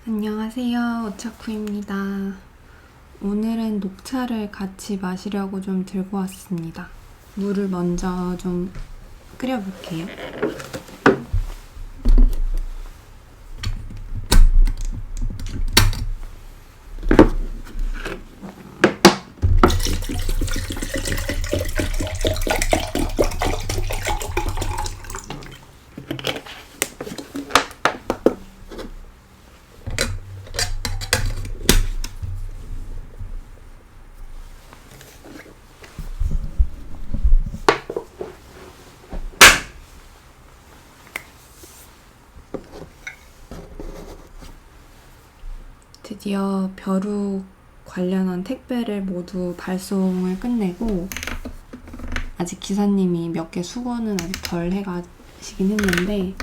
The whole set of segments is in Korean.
안녕하세요. 오차쿠입니다. 오늘은 녹차를 같이 마시려고 좀 들고 왔습니다. 물을 먼저 좀 끓여볼게요. 드디어 벼룩 관련한 택배를 모두 발송을 끝내고, 아직 기사님이 몇 개 수거는 아직 덜 해가시긴 했는데,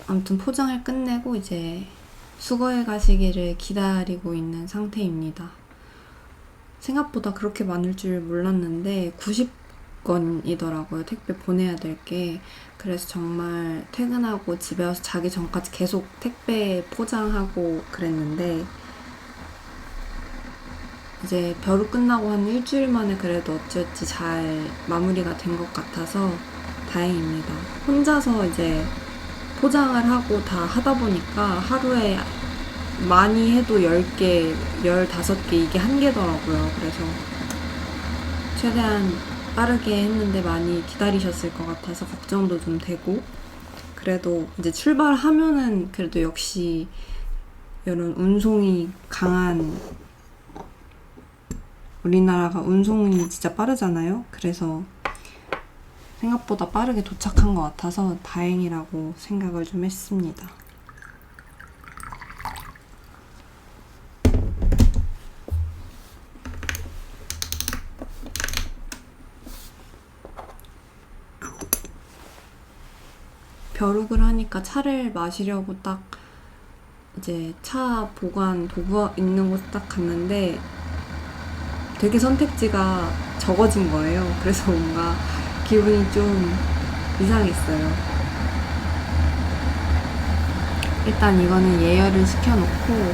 아무튼 포장을 끝내고 이제 수거해 가시기를 기다리고 있는 상태입니다. 생각보다 그렇게 많을 줄 몰랐는데 90건이더라고요. 택배 보내야 될 게. 그래서 정말 퇴근하고 집에 와서 자기 전까지 계속 택배 포장하고 그랬는데, 이제 벼룩 끝나고 한 일주일 만에 그래도 어찌어찌 잘 마무리가 된 것 같아서 다행입니다. 혼자서 이제 포장을 하고 다 하다 보니까 하루에 많이 해도 10개, 15개 이게 한계더라고요. 그래서 최대한 빠르게 했는데 많이 기다리셨을 것 같아서 걱정도 좀 되고, 그래도 이제 출발하면은 그래도 역시 이런 운송이 강한, 우리나라가 운송이 진짜 빠르잖아요. 그래서 생각보다 빠르게 도착한 것 같아서 다행이라고 생각을 좀 했습니다. 벼룩을 하니까 차를 마시려고 딱 이제 차 보관 도구 있는 곳 딱 갔는데 되게 선택지가 적어진 거예요. 그래서 뭔가 기분이 좀 이상했어요. 일단 이거는 예열을 시켜놓고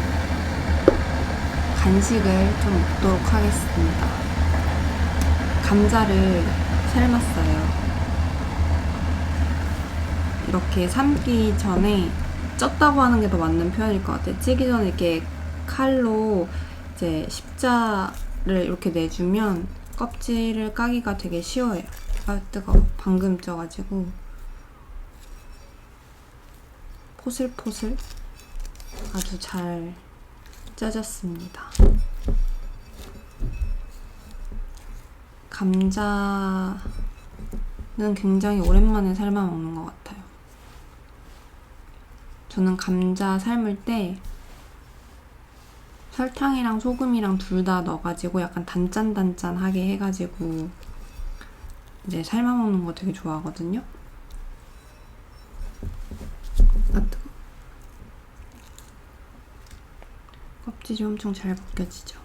간식을 좀 먹도록 하겠습니다. 감자를 삶았어요. 이렇게 삶기 전에 쪘다고 하는 게 더 맞는 표현일 것 같아요. 찌기 전에 이렇게 칼로 이제 십자를 이렇게 내주면 껍질을 까기가 되게 쉬워요. 아, 뜨거워. 방금 쪄가지고 포슬포슬 아주 잘 짜졌습니다. 감자는 굉장히 오랜만에 삶아 먹는 것 같아요. 저는 감자 삶을 때 설탕이랑 소금이랑 둘 다 넣어가지고 약간 단짠단짠하게 해가지고 이제 삶아 먹는 거 되게 좋아하거든요. 아, 뜨거. 껍질이 엄청 잘 벗겨지죠.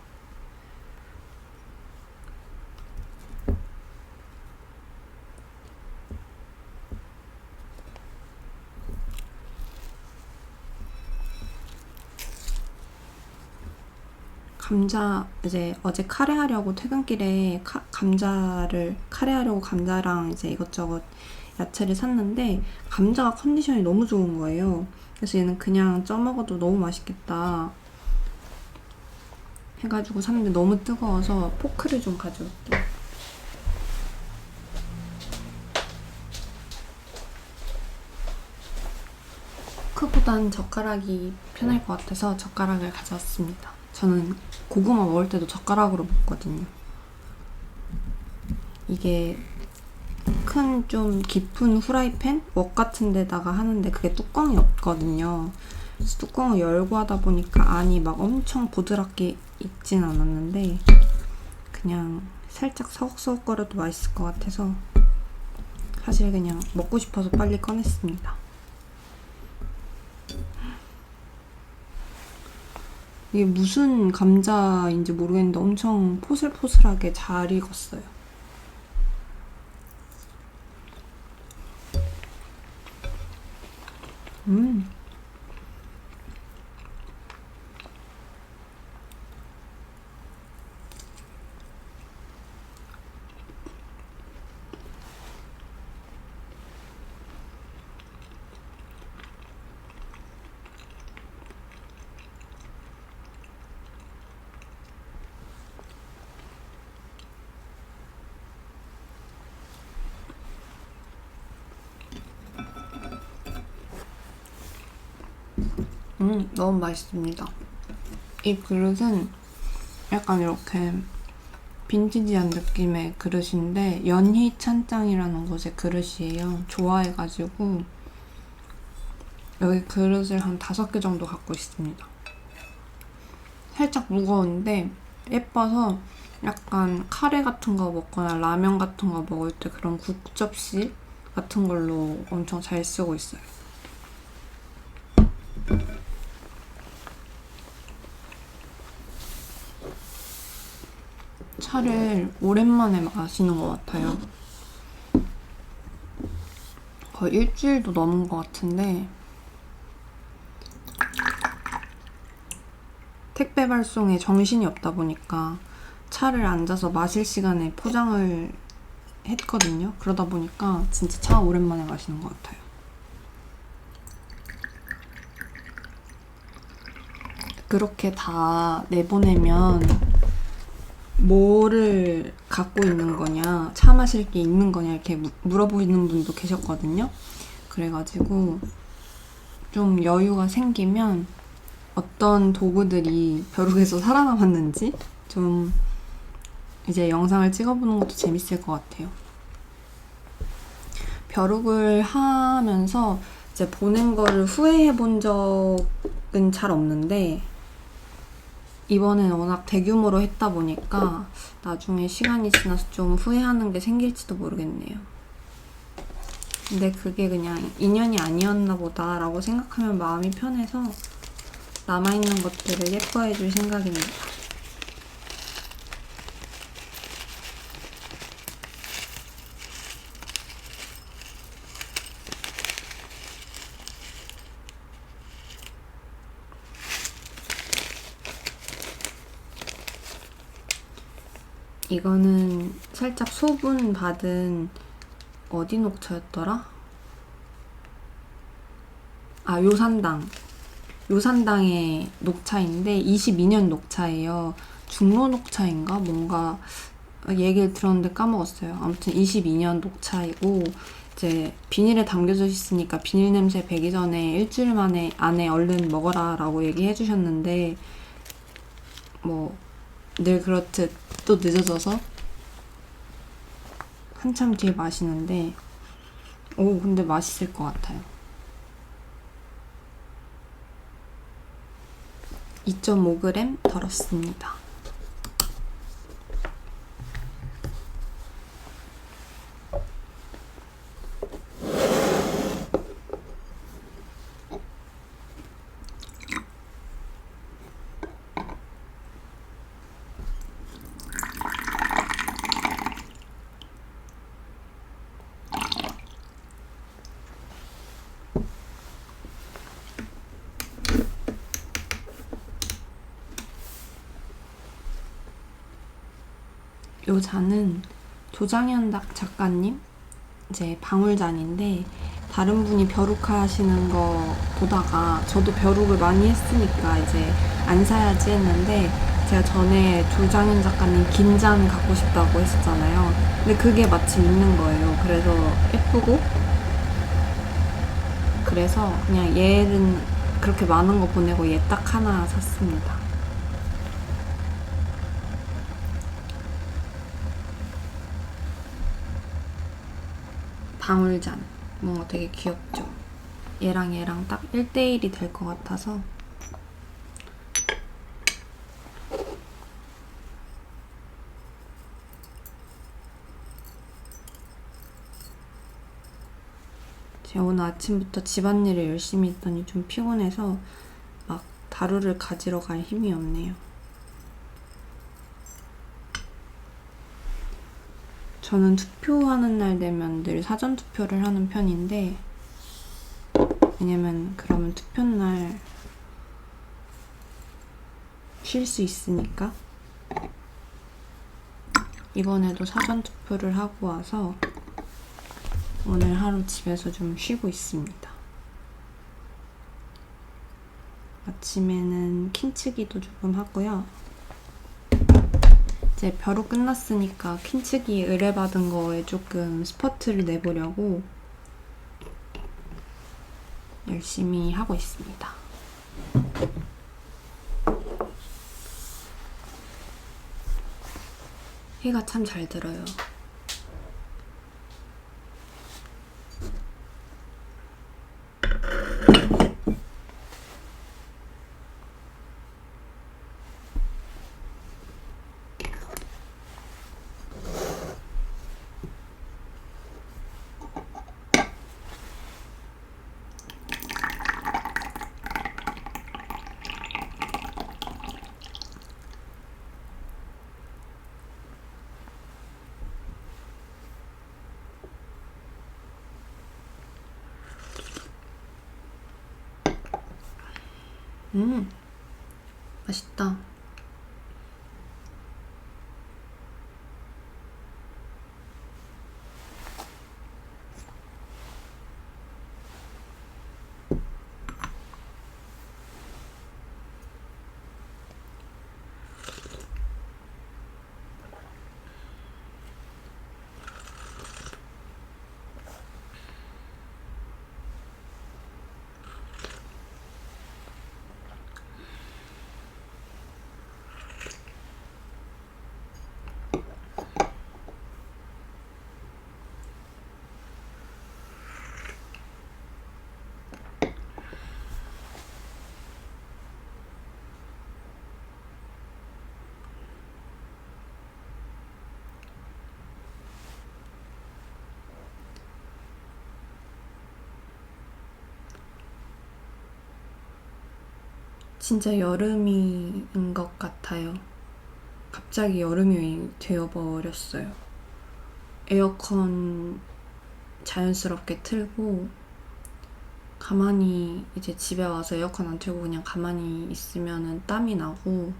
감자 이제 어제 카레하려고 퇴근길에 감자를 카레하려고 감자랑 이제 이것저것 야채를 샀는데 감자가 컨디션이 너무 좋은 거예요. 그래서 얘는 그냥 쪄 먹어도 너무 맛있겠다 해가지고 샀는데 너무 뜨거워서 포크를 좀 가져올게요. 포크보단 젓가락이 편할 것 같아서 젓가락을 가져왔습니다. 저는 고구마 먹을 때도 젓가락으로 먹거든요. 이게 큰 좀 깊은 후라이팬? 웍 같은 데다가 하는데 그게 뚜껑이 없거든요. 그래서 뚜껑을 열고 하다 보니까 안이 막 엄청 부드럽게 익진 않았는데 그냥 살짝 서걱서걱거려도 맛있을 것 같아서 사실 그냥 먹고 싶어서 빨리 꺼냈습니다. 이게 무슨 감자인지 모르겠는데 엄청 포슬포슬하게 잘 익었어요. 음. 너무 맛있습니다. 이 그릇은 약간 이렇게 빈티지한 느낌의 그릇인데 연희 찬장이라는 곳의 그릇이에요. 좋아해가지고 여기 그릇을 한 5개 정도 갖고 있습니다. 살짝 무거운데 예뻐서 약간 카레 같은 거 먹거나 라면 같은 거 먹을 때 그런 국접시 같은 걸로 엄청 잘 쓰고 있어요. 차를 오랜만에 마시는 것 같아요. 거의 일주일도 넘은 것 같은데 택배 발송에 정신이 없다 보니까 차를 앉아서 마실 시간에 포장을 했거든요. 그러다 보니까 진짜 차 오랜만에 마시는 것 같아요. 그렇게 다 내보내면 뭐를 갖고 있는 거냐, 차 마실 게 있는 거냐 이렇게 물어보시는 분도 계셨거든요. 그래가지고 좀 여유가 생기면 어떤 도구들이 벼룩에서 살아남았는지 좀 이제 영상을 찍어보는 것도 재밌을 것 같아요. 벼룩을 하면서 이제 보낸 거를 후회해 본 적은 잘 없는데 이번엔 워낙 대규모로 했다 보니까 나중에 시간이 지나서 좀 후회하는 게 생길지도 모르겠네요. 근데 그게 그냥 인연이 아니었나 보다라고 생각하면 마음이 편해서 남아있는 것들을 예뻐해줄 생각입니다. 이거는 살짝 소분 받은 어디 녹차였더라? 아, 요산당의 녹차인데 22년 녹차예요. 중로 녹차인가? 뭔가 얘기를 들었는데 까먹었어요. 아무튼 22년 녹차이고 이제 비닐에 담겨져 있으니까 비닐 냄새 배기 전에 일주일 안에 얼른 먹어라 라고 얘기해 주셨는데 뭐 늘 그렇듯 또 늦어져서 한참 뒤에 마시는데 근데 맛있을 것 같아요. 2.5g 덜었습니다. 요 잔은 조장현 작가님 이제 방울잔인데 다른 분이 벼룩하시는 거 보다가 저도 벼룩을 많이 했으니까 이제 안 사야지 했는데 제가 전에 조장현 작가님 긴 잔 갖고 싶다고 했었잖아요. 근데 그게 마침 있는 거예요. 그래서 예쁘고 그래서 그냥 얘는 그렇게 많은 거 보내고 얘 딱 하나 샀습니다. 방울잔 뭔가 되게 귀엽죠? 얘랑 딱 1대1이 될 것 같아서 제가 오늘 아침부터 집안일을 열심히 했더니 좀 피곤해서 막 다루를 가지러 갈 힘이 없네요. 저는 투표하는 날 되면 늘 사전 투표를 하는 편인데 왜냐면 그러면 투표날 쉴 수 있으니까. 이번에도 사전투표를 하고 와서 오늘 하루 집에서 좀 쉬고 있습니다. 아침에는 킨츠기도 조금 하고요. 이제 벼룩 끝났으니까 킨츠기 의뢰받은 거에 조금 스퍼트를 내보려고 열심히 하고 있습니다. 해가 참 잘 들어요. 맛있다. 진짜 여름인 것 같아요. 갑자기 여름이 되어버렸어요. 에어컨 자연스럽게 틀고 가만히 이제 집에 와서 에어컨 안 틀고 그냥 가만히 있으면 땀이 나고,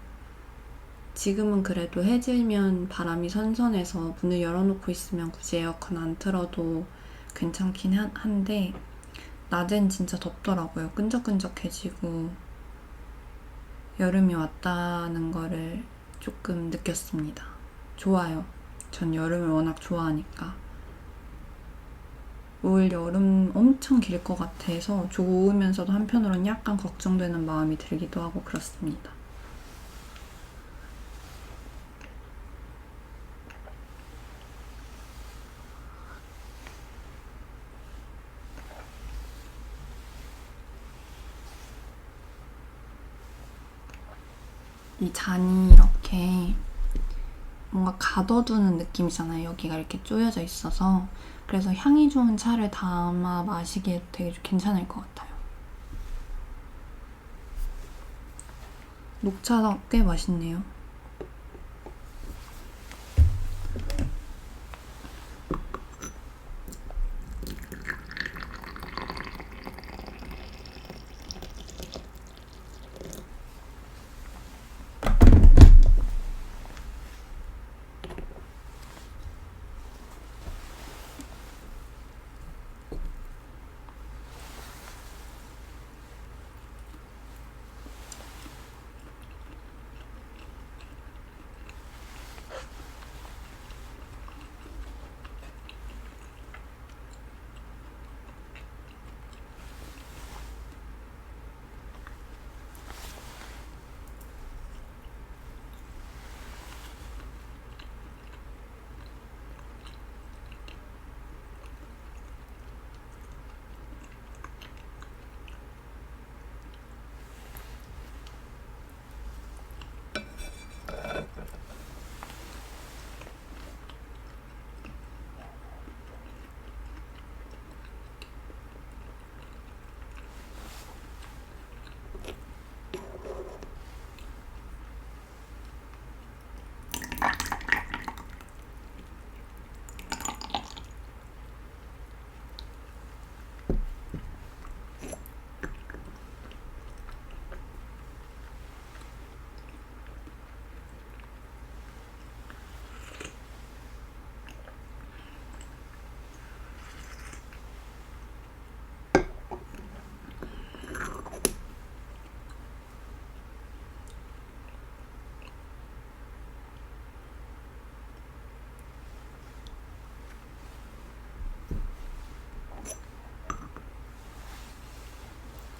지금은 그래도 해질면 바람이 선선해서 문을 열어놓고 있으면 굳이 에어컨 안 틀어도 괜찮긴 한데 낮엔 진짜 덥더라고요. 끈적끈적해지고 여름이 왔다는 거를 조금 느꼈습니다. 좋아요. 전 여름을 워낙 좋아하니까. 올 여름 엄청 길 것 같아서 좋으면서도 한편으로는 약간 걱정되는 마음이 들기도 하고 그렇습니다. 이 잔이 이렇게 뭔가 가둬두는 느낌이잖아요. 여기가 이렇게 쪼여져 있어서. 그래서 향이 좋은 차를 담아 마시기에 되게 괜찮을 것 같아요. 녹차가 꽤 맛있네요.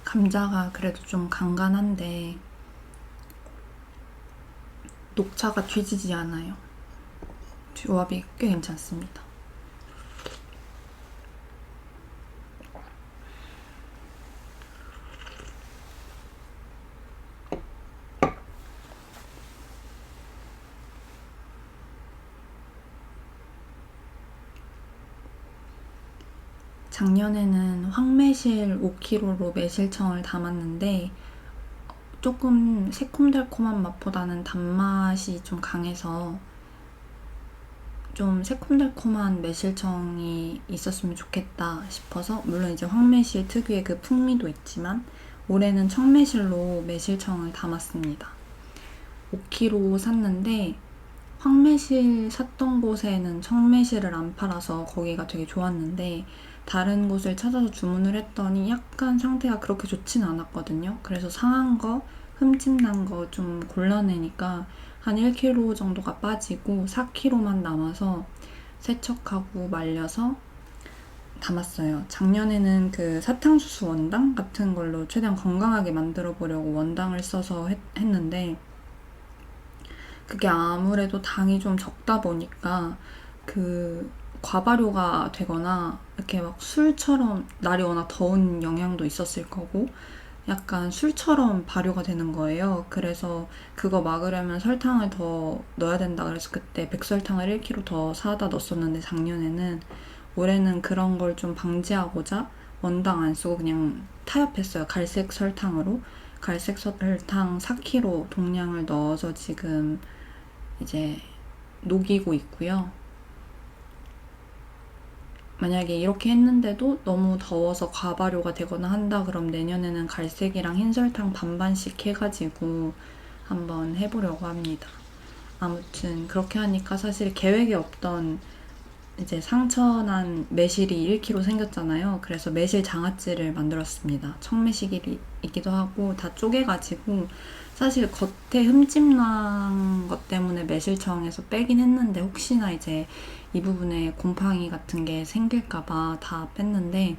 감자가 그래도 좀 간간한데 녹차가 뒤지지 않아요. 조합이 꽤 괜찮습니다. 작년에는 황매실 5kg로 매실청을 담았는데 조금 새콤달콤한 맛보다는 단맛이 좀 강해서 좀 새콤달콤한 매실청이 있었으면 좋겠다 싶어서, 물론 이제 황매실 특유의 그 풍미도 있지만 올해는 청매실로 매실청을 담았습니다. 5kg 샀는데 황매실 샀던 곳에는 청매실을 안 팔아서 거기가 되게 좋았는데 다른 곳을 찾아서 주문을 했더니 약간 상태가 그렇게 좋진 않았거든요. 그래서 상한 거, 흠집 난 거 좀 골라내니까 한 1kg 정도가 빠지고 4kg만 남아서 세척하고 말려서 담았어요. 작년에는 그 사탕수수 원당 같은 걸로 최대한 건강하게 만들어 보려고 원당을 써서 했는데 그게 아무래도 당이 좀 적다 보니까 그 과발효가 되거나 이렇게 막 술처럼, 날이 워낙 더운 영향도 있었을 거고 약간 술처럼 발효가 되는 거예요. 그래서 그거 막으려면 설탕을 더 넣어야 된다 그래서 그때 백설탕을 1kg 더 사다 넣었었는데 작년에는, 올해는 그런 걸 좀 방지하고자 원당 안 쓰고 그냥 타협했어요. 갈색 설탕으로. 갈색 설탕 4kg 동량을 넣어서 지금 이제 녹이고 있고요. 만약에 이렇게 했는데도 너무 더워서 과발효가 되거나 한다 그럼 내년에는 갈색이랑 흰설탕 반반씩 해가지고 한번 해보려고 합니다. 아무튼 그렇게 하니까 사실 계획에 없던 이제 상처난 매실이 1kg 생겼잖아요. 그래서 매실 장아찌를 만들었습니다. 청매실이기도 하고 다 쪼개가지고, 사실 겉에 흠집 난 것 때문에 매실청에서 빼긴 했는데 혹시나 이제 이 부분에 곰팡이 같은 게 생길까봐 다 뺐는데,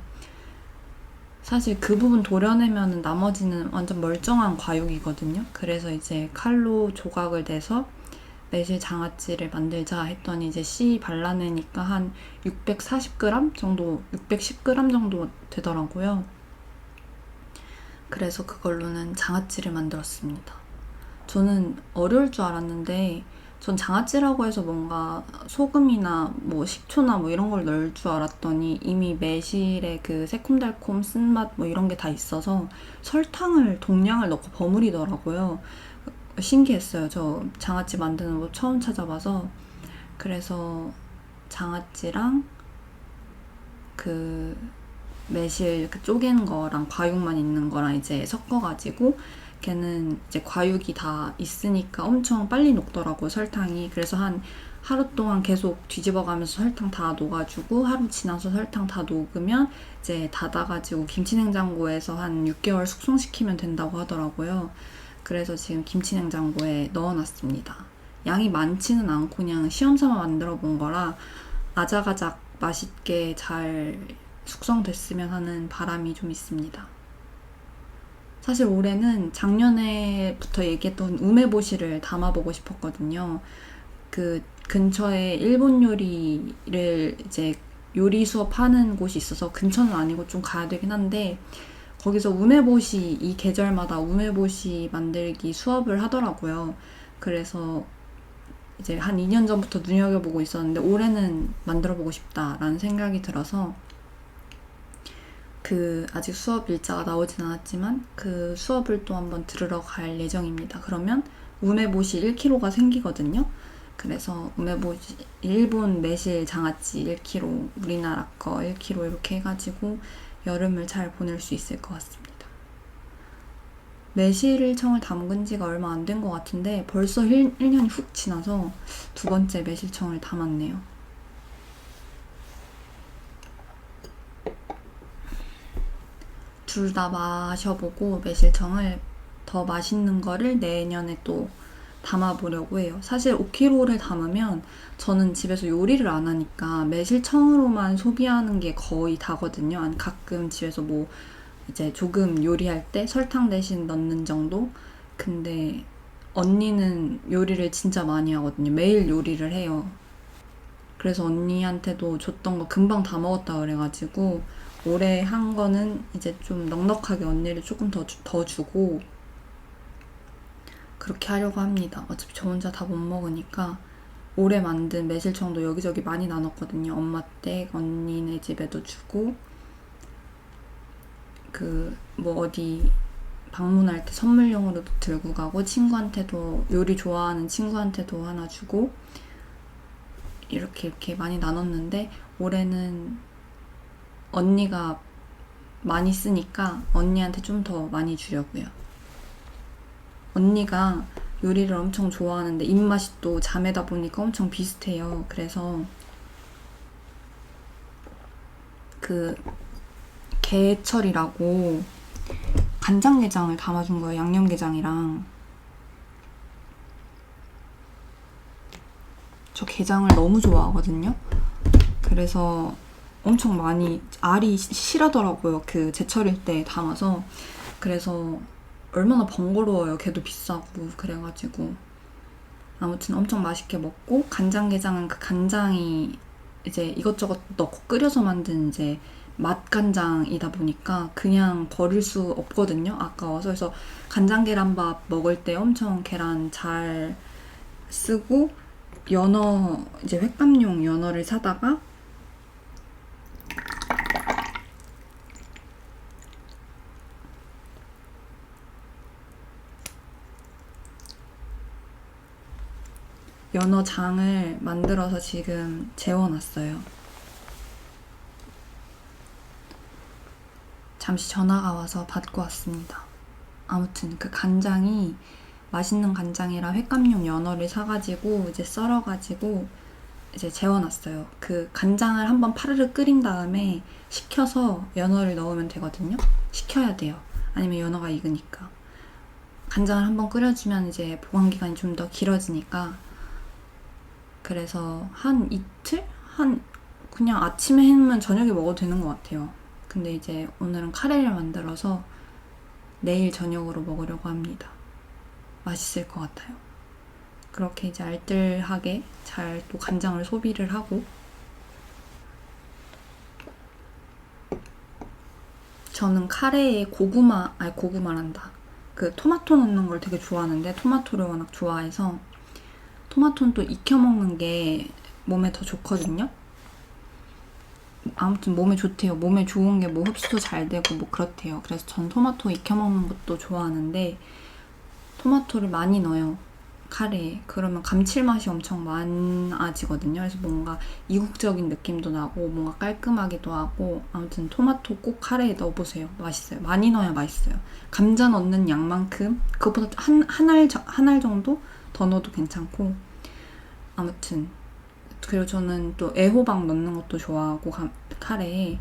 사실 그 부분 도려내면 나머지는 완전 멀쩡한 과육이거든요. 그래서 이제 칼로 조각을 내서 매실 장아찌를 만들자 했더니 이제 씨 발라내니까 한 640g 정도, 610g 정도 되더라고요. 그래서 그걸로는 장아찌를 만들었습니다. 저는 어려울 줄 알았는데 전 장아찌라고 해서 뭔가 소금이나 뭐 식초나 뭐 이런 걸 넣을 줄 알았더니 이미 매실의 그 새콤달콤 쓴맛 뭐 이런 게 다 있어서 설탕을 동량을 넣고 버무리더라고요. 신기했어요. 저 장아찌 만드는 거 처음 찾아봐서. 그래서 장아찌랑 그 매실 그 쪼갠 거랑 과육만 있는 거랑 이제 섞어가지고, 걔는 이제 과육이 다 있으니까 엄청 빨리 녹더라고요, 설탕이. 그래서 한 하루 동안 계속 뒤집어가면서 설탕 다 녹아주고, 하루 지나서 설탕 다 녹으면 이제 닫아가지고 김치냉장고에서 한 6개월 숙성시키면 된다고 하더라고요. 그래서 지금 김치냉장고에 넣어놨습니다. 양이 많지는 않고 그냥 시험삼아 만들어 본 거라 아작아작 맛있게 잘 숙성됐으면 하는 바람이 좀 있습니다. 사실 올해는 작년에부터 얘기했던 우메보시를 담아보고 싶었거든요. 그 근처에 일본 요리를 이제 요리 수업하는 곳이 있어서, 근처는 아니고 좀 가야 되긴 한데 거기서 우메보시, 이 계절마다 우메보시 만들기 수업을 하더라고요. 그래서 이제 한 2년 전부터 눈여겨보고 있었는데 올해는 만들어보고 싶다라는 생각이 들어서 아직 수업 일자가 나오진 않았지만 그 수업을 또 한번 들으러 갈 예정입니다. 그러면 우메보시 1kg가 생기거든요. 그래서 우메보시 일본 매실 장아찌 1kg, 우리나라 거 1kg 이렇게 해가지고 여름을 잘 보낼 수 있을 것 같습니다. 매실청을 담근 지가 얼마 안 된 것 같은데 벌써 1년이 훅 지나서 두 번째 매실청을 담았네요. 둘 다 마셔보고 매실청을 더 맛있는 거를 내년에 또 담아보려고 해요. 사실 5kg를 담으면 저는 집에서 요리를 안 하니까 매실청으로만 소비하는 게 거의 다거든요. 아니 가끔 집에서 뭐 이제 조금 요리할 때 설탕 대신 넣는 정도? 근데 언니는 요리를 진짜 많이 하거든요. 매일 요리를 해요. 그래서 언니한테도 줬던 거 금방 다 먹었다 그래가지고 올해 한 거는 이제 좀 넉넉하게 언니를 조금 더 주고 그렇게 하려고 합니다. 어차피 저 혼자 다 못 먹으니까 올해 만든 매실청도 여기저기 많이 나눴거든요. 엄마 댁, 언니네 집에도 주고 뭐 어디 방문할 때 선물용으로도 들고 가고 친구한테도 요리 좋아하는 친구한테도 하나 주고 이렇게 많이 나눴는데 올해는 언니가 많이 쓰니까 언니한테 좀 더 많이 주려고요. 언니가 요리를 엄청 좋아하는데 입맛이 또 자매다 보니까 엄청 비슷해요. 그래서 게철이라고 간장게장을 담아준 거예요. 양념게장이랑. 저 게장을 너무 좋아하거든요. 그래서 엄청 많이 알이 실하더라고요. 그 제철일 때 담아서. 그래서 얼마나 번거로워요. 걔도 비싸고 그래가지고 아무튼 엄청 맛있게 먹고 간장게장은 그 간장이 이제 이것저것 넣고 끓여서 만든 이제 맛간장이다 보니까 그냥 버릴 수 없거든요. 아까워서. 그래서 간장 계란밥 먹을 때 엄청 계란 잘 쓰고 연어 이제 횟감용 연어를 사다가 연어장을 만들어서 지금 재워놨어요. 잠시 전화가 와서 받고 왔습니다. 아무튼 그 간장이 맛있는 간장이라 횟감용 연어를 사가지고 이제 썰어가지고 이제 재워놨어요. 그 간장을 한번 파르르 끓인 다음에 식혀서 연어를 넣으면 되거든요. 식혀야 돼요. 아니면 연어가 익으니까. 간장을 한번 끓여주면 이제 보관기간이 좀 더 길어지니까. 그래서 한 이틀? 그냥 아침에 해놓으면 저녁에 먹어도 되는 것 같아요. 근데 이제 오늘은 카레를 만들어서 내일 저녁으로 먹으려고 합니다. 맛있을 것 같아요. 그렇게 이제 알뜰하게 잘 또 간장을 소비를 하고 저는 카레에 고구마란다. 그 토마토 넣는 걸 되게 좋아하는데 토마토를 워낙 좋아해서 토마토는 또 익혀 먹는 게 몸에 더 좋거든요. 아무튼 몸에 좋대요. 몸에 좋은 게 뭐 흡수도 잘 되고 뭐 그렇대요. 그래서 전 토마토 익혀 먹는 것도 좋아하는데 토마토를 많이 넣어요. 카레에. 그러면 감칠맛이 엄청 많아지거든요. 그래서 뭔가 이국적인 느낌도 나고 뭔가 깔끔하기도 하고 아무튼 토마토 꼭 카레에 넣어보세요. 맛있어요. 많이 넣어야 맛있어요. 감자 넣는 양만큼 그것보다 한 알 정도 더 넣어도 괜찮고 아무튼 그리고 저는 또 애호박 넣는 것도 좋아하고 카레에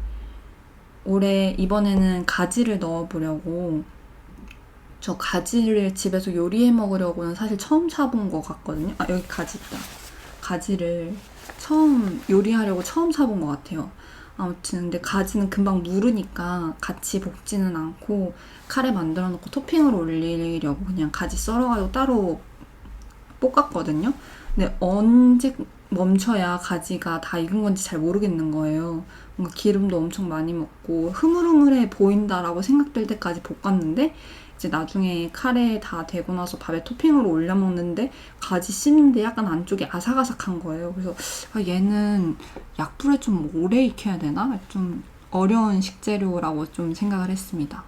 올해 이번에는 가지를 넣어보려고 저 가지를 집에서 요리해 먹으려고는 사실 처음 사본 것 같거든요. 아 여기 가지 있다. 가지를 요리하려고 처음 사본 것 같아요. 아무튼 근데 가지는 금방 무르니까 같이 볶지는 않고 카레 만들어 놓고 토핑으로 올리려고 그냥 가지 썰어가지고 따로 볶았거든요. 근데 언제 멈춰야 가지가 다 익은 건지 잘 모르겠는 거예요. 뭔가 기름도 엄청 많이 먹고 흐물흐물해 보인다라고 생각될 때까지 볶았는데 이제 나중에 카레 다 되고 나서 밥에 토핑으로 올려 먹는데 가지 씹는데 약간 안쪽이 아삭아삭한 거예요. 그래서 얘는 약불에 좀 오래 익혀야 되나? 좀 어려운 식재료라고 좀 생각을 했습니다.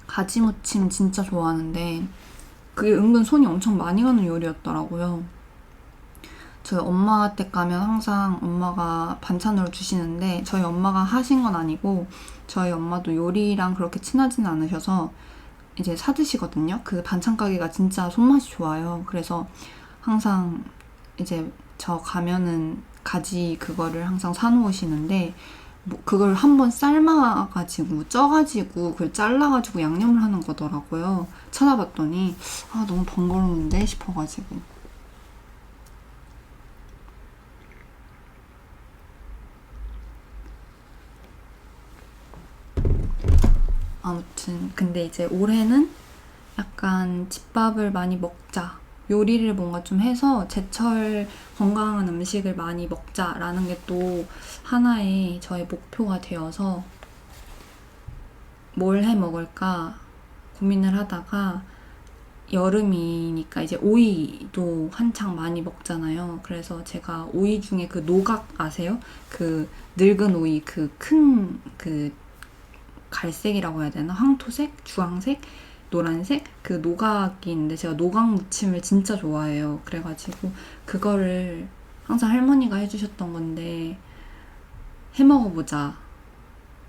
가지 무침 진짜 좋아하는데 그게 은근 손이 엄청 많이 가는 요리였더라고요. 저희 엄마 댁 가면 항상 엄마가 반찬으로 주시는데 저희 엄마가 하신 건 아니고 저희 엄마도 요리랑 그렇게 친하지는 않으셔서 이제 사드시거든요. 그 반찬 가게가 진짜 손맛이 좋아요. 그래서 항상 이제 저 가면은 가지 그거를 항상 사놓으시는데 뭐 그걸 한번 삶아가지고 쪄가지고 그걸 잘라가지고 양념을 하는 거더라고요. 찾아봤더니 너무 번거로운데 싶어가지고 아무튼 근데 이제 올해는 약간 집밥을 많이 먹자, 요리를 뭔가 좀 해서 제철 건강한 음식을 많이 먹자라는 게 또 하나의 저의 목표가 되어서 뭘 해 먹을까 고민을 하다가 여름이니까 이제 오이도 한창 많이 먹잖아요. 그래서 제가 오이 중에 그 노각 아세요? 그 늙은 오이 그 큰 그 갈색이라고 해야 되나? 황토색? 주황색? 노란색? 그 노각이 있는데 제가 노각 무침을 진짜 좋아해요. 그래가지고 그거를 항상 할머니가 해주셨던 건데 해 먹어보자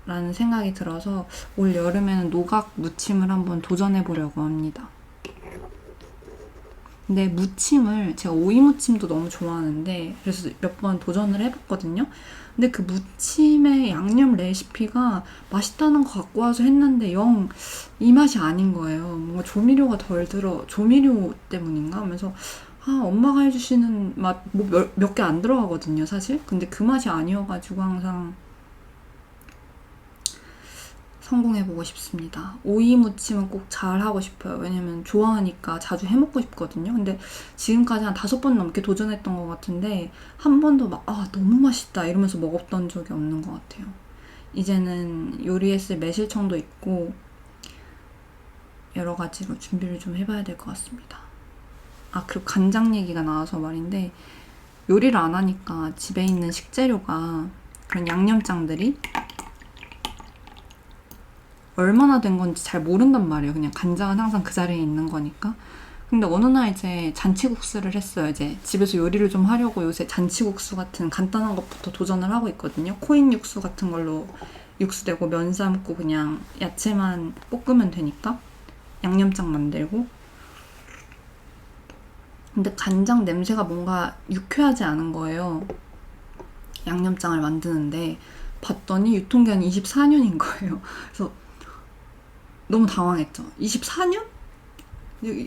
라는 생각이 들어서 올 여름에는 노각 무침을 한번 도전해 보려고 합니다. 근데 무침을 제가 오이 무침도 너무 좋아하는데 그래서 몇 번 도전을 해봤거든요. 근데 그 무침의 양념 레시피가 맛있다는 거 갖고 와서 했는데 영 이 맛이 아닌 거예요. 뭔가 조미료가 덜 들어, 조미료 때문인가 하면서 엄마가 해주시는 맛 뭐 몇 개 안 들어가거든요 사실. 근데 그 맛이 아니어가지고 항상 성공해보고 싶습니다. 오이 무침은 꼭 잘하고 싶어요. 왜냐면 좋아하니까 자주 해먹고 싶거든요. 근데 지금까지 한 5번 넘게 도전했던 것 같은데 한 번도 막 너무 맛있다 이러면서 먹었던 적이 없는 것 같아요. 이제는 요리했을 매실청도 있고 여러 가지로 준비를 좀 해봐야 될 것 같습니다. 그리고 간장 얘기가 나와서 말인데 요리를 안 하니까 집에 있는 식재료가 그런 양념장들이 얼마나 된 건지 잘 모른단 말이에요. 그냥 간장은 항상 그 자리에 있는 거니까. 근데 어느 날 이제 잔치국수를 했어요. 이제 집에서 요리를 좀 하려고 요새 잔치국수 같은 간단한 것부터 도전을 하고 있거든요. 코인 육수 같은 걸로 육수 되고 면 삶고 그냥 야채만 볶으면 되니까 양념장 만들고. 근데 간장 냄새가 뭔가 유쾌하지 않은 거예요. 양념장을 만드는데 봤더니 유통기한이 24년인 거예요. 그래서 너무 당황했죠. 24년?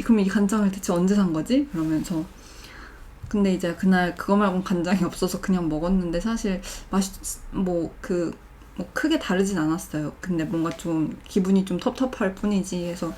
그럼 이 간장을 대체 언제 산 거지? 그러면서 근데 이제 그날 그거 말고는 간장이 없어서 그냥 먹었는데 사실 맛이 뭐 크게 다르진 않았어요. 근데 뭔가 좀 기분이 좀 텁텁할 뿐이지 해서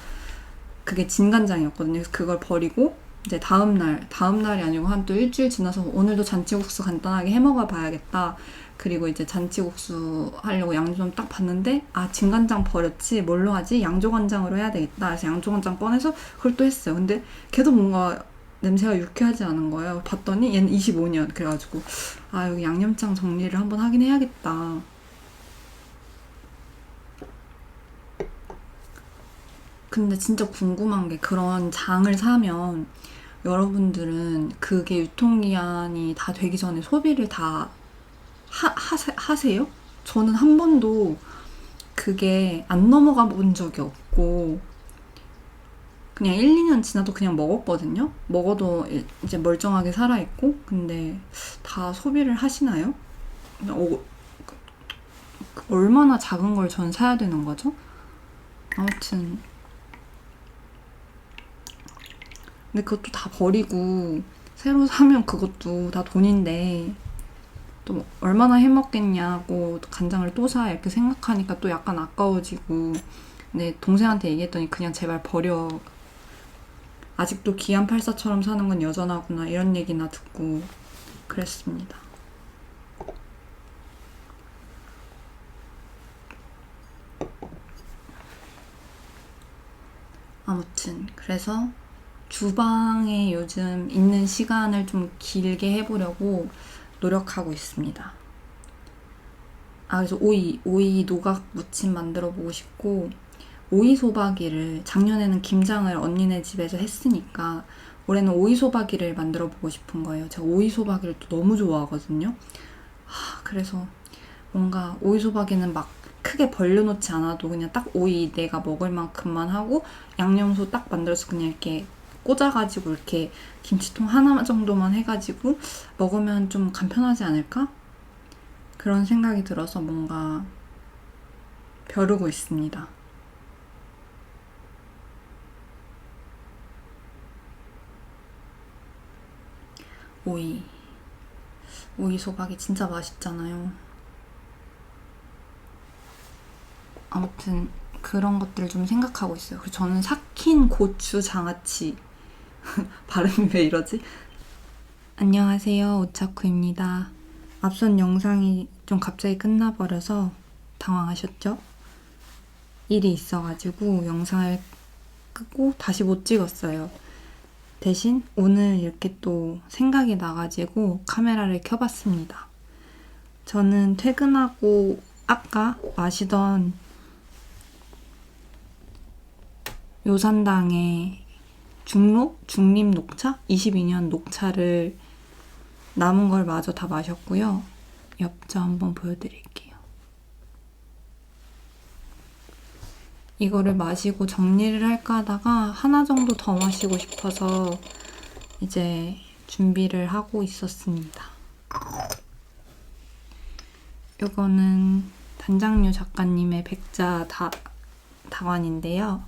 그게 진간장이었거든요. 그래서 그걸 버리고 이제 다음날이 아니고 한 또 일주일 지나서 오늘도 잔치국수 간단하게 해먹어 봐야겠다. 그리고 이제 잔치국수 하려고 양조 좀 딱 봤는데 진간장 버렸지 뭘로 하지? 양조간장으로 해야 되겠다. 그래서 양조간장 꺼내서 그걸 또 했어요. 근데 걔도 뭔가 냄새가 유쾌하지 않은 거예요. 봤더니 얘는 25년. 그래가지고 여기 양념장 정리를 한번 하긴 해야겠다. 근데 진짜 궁금한 게 그런 장을 사면 여러분들은 그게 유통기한이 다 되기 전에 소비를 다 하세요? 저는 한 번도 그게 안 넘어가 본 적이 없고 그냥 1, 2년 지나도 그냥 먹었거든요. 먹어도 이제 멀쩡하게 살아있고. 근데 다 소비를 하시나요? 얼마나 작은 걸 전 사야 되는 거죠? 아무튼 근데 그것도 다 버리고 새로 사면 그것도 다 돈인데 또 얼마나 해먹겠냐고 간장을 또 사 이렇게 생각하니까 또 약간 아까워지고. 근데 동생한테 얘기했더니 그냥 제발 버려. 아직도 기안84처럼 사는 건 여전하구나 이런 얘기나 듣고 그랬습니다. 아무튼 그래서 주방에 요즘 있는 시간을 좀 길게 해보려고 노력하고 있습니다. 그래서 오이 노각 무침 만들어 보고 싶고, 오이 소박이를 작년에는 김장을 언니네 집에서 했으니까 올해는 오이 소박이를 만들어 보고 싶은 거예요. 제가 오이 소박이를 또 너무 좋아하거든요. 그래서 뭔가 오이 소박이는 막 크게 벌려놓지 않아도 그냥 딱 오이 내가 먹을 만큼만 하고 양념소 딱 만들어서 그냥 이렇게 꽂아가지고 이렇게 김치통 하나 정도만 해가지고 먹으면 좀 간편하지 않을까? 그런 생각이 들어서 뭔가 벼르고 있습니다. 오이 소박이 진짜 맛있잖아요. 아무튼 그런 것들을 좀 생각하고 있어요. 그리고 저는 삭힌 고추 장아찌 발음이 왜 이러지? 안녕하세요, 오차쿠입니다. 앞선 영상이 좀 갑자기 끝나버려서 당황하셨죠? 일이 있어가지고 영상을 끄고 다시 못 찍었어요. 대신 오늘 이렇게 또 생각이 나가지고 카메라를 켜봤습니다. 저는 퇴근하고 아까 마시던 요산당의 중립 녹차? 22년 녹차를 남은 걸 마저 다 마셨고요. 엽자 한번 보여드릴게요. 이거를 마시고 정리를 할까 하다가 하나 정도 더 마시고 싶어서 이제 준비를 하고 있었습니다. 이거는 단장류 작가님의 백자 다관인데요.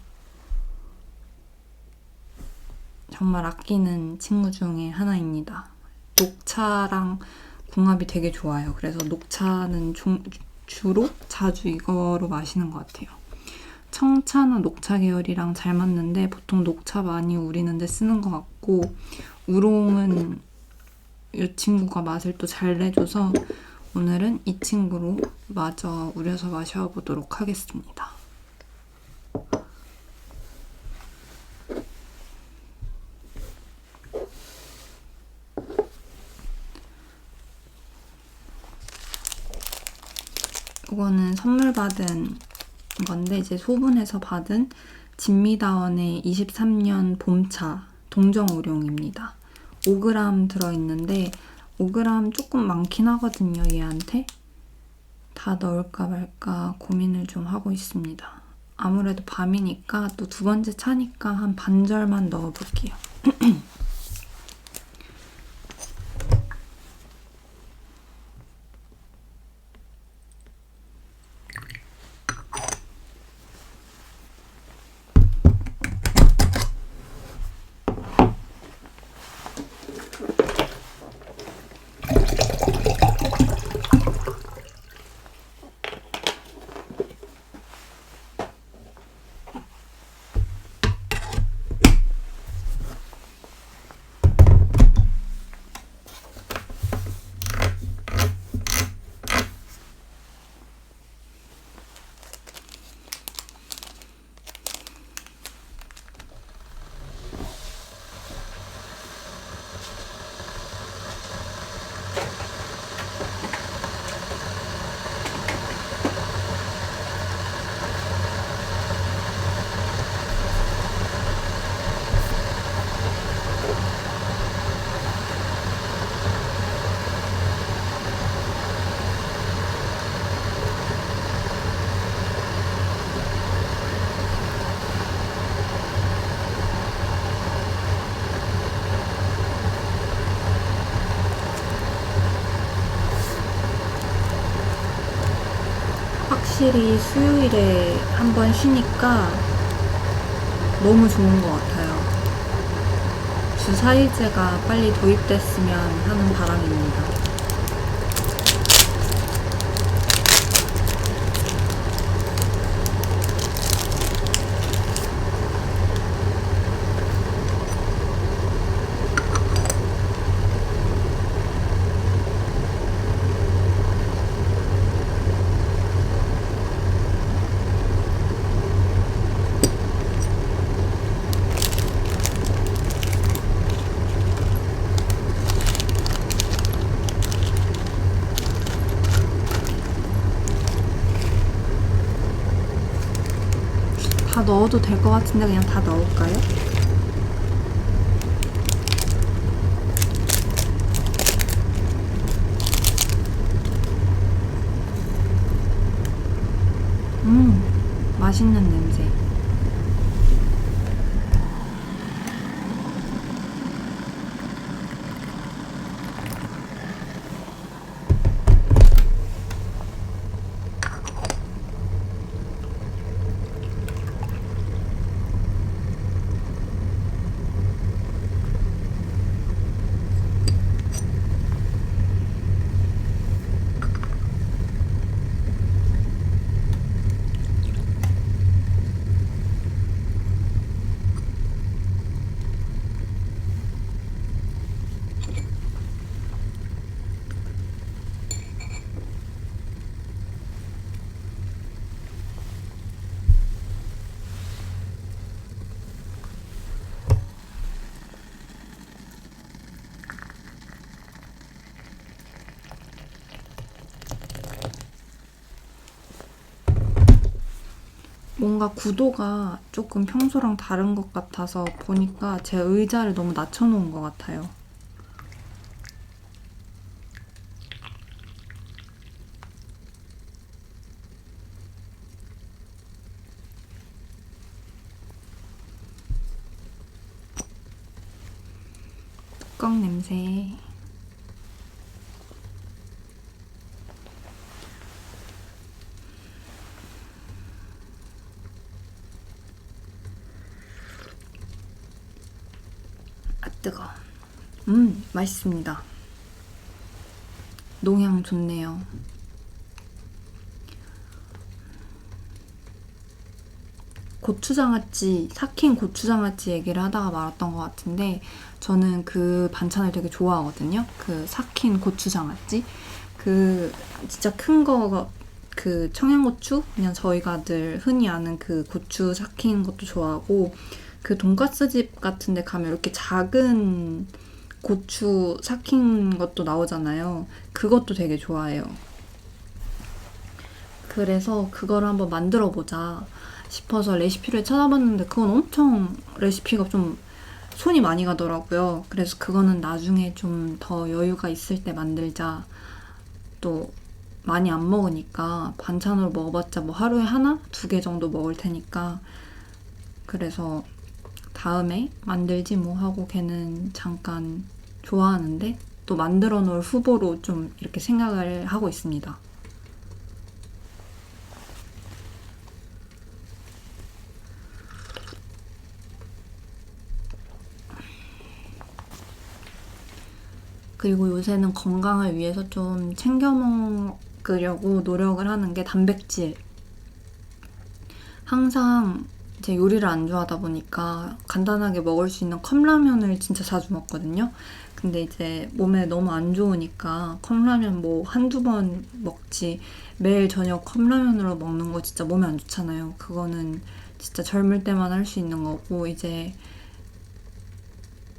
정말 아끼는 친구 중에 하나입니다. 녹차랑 궁합이 되게 좋아요. 그래서 녹차는 주로 자주 이거로 마시는 것 같아요. 청차나 녹차 계열이랑 잘 맞는데 보통 녹차 많이 우리는데 쓰는 것 같고 우롱은 이 친구가 맛을 또 잘 내줘서 오늘은 이 친구로 마저 우려서 마셔보도록 하겠습니다. 이거는 선물 받은 건데 이제 소분해서 받은 진미다원의 23년 봄차 동정오룡입니다. 5g 들어있는데 5g 조금 많긴 하거든요, 얘한테. 다 넣을까 말까 고민을 좀 하고 있습니다. 아무래도 밤이니까 또 두 번째 차니까 한 반절만 넣어볼게요. 확실히 수요일에 한번 쉬니까 너무 좋은 것 같아요. 주 4일제가 빨리 도입됐으면 하는 바람입니다. 다 넣어도 될 것 같은데 그냥 다 넣을까요? 맛있는 냄새. 뭔가 구도가 조금 평소랑 다른 것 같아서 보니까 제 의자를 너무 낮춰놓은 것 같아요. 뚜껑 냄새. 아, 뜨거워. 맛있습니다. 농향 좋네요. 고추장아찌, 삭힌 고추장아찌 얘기를 하다가 말았던 것 같은데 저는 그 반찬을 되게 좋아하거든요. 그 삭힌 고추장아찌. 그 진짜 큰 거, 그 청양고추? 그냥 저희가 늘 흔히 아는 그 고추 삭힌 것도 좋아하고 그 돈가스 집 같은 데 가면 이렇게 작은 고추 삭힌 것도 나오잖아요. 그것도 되게 좋아해요. 그래서 그걸 한번 만들어 보자 싶어서 레시피를 찾아봤는데 그건 엄청 레시피가 좀 손이 많이 가더라고요. 그래서 그거는 나중에 좀 더 여유가 있을 때 만들자. 또 많이 안 먹으니까 반찬으로 먹어봤자 뭐 하루에 하나? 2개 정도 먹을 테니까 그래서 다음에 만들지 뭐 하고 걔는 잠깐 좋아하는데 또 만들어 놓을 후보로 좀 이렇게 생각을 하고 있습니다. 그리고 요새는 건강을 위해서 좀 챙겨 먹으려고 노력을 하는 게 단백질. 항상 이제 요리를 안 좋아하다 보니까 간단하게 먹을 수 있는 컵라면을 진짜 자주 먹거든요. 근데 이제 몸에 너무 안 좋으니까 컵라면 뭐 한두 번 먹지 매일 저녁 컵라면으로 먹는 거 진짜 몸에 안 좋잖아요. 그거는 진짜 젊을 때만 할 수 있는 거고 이제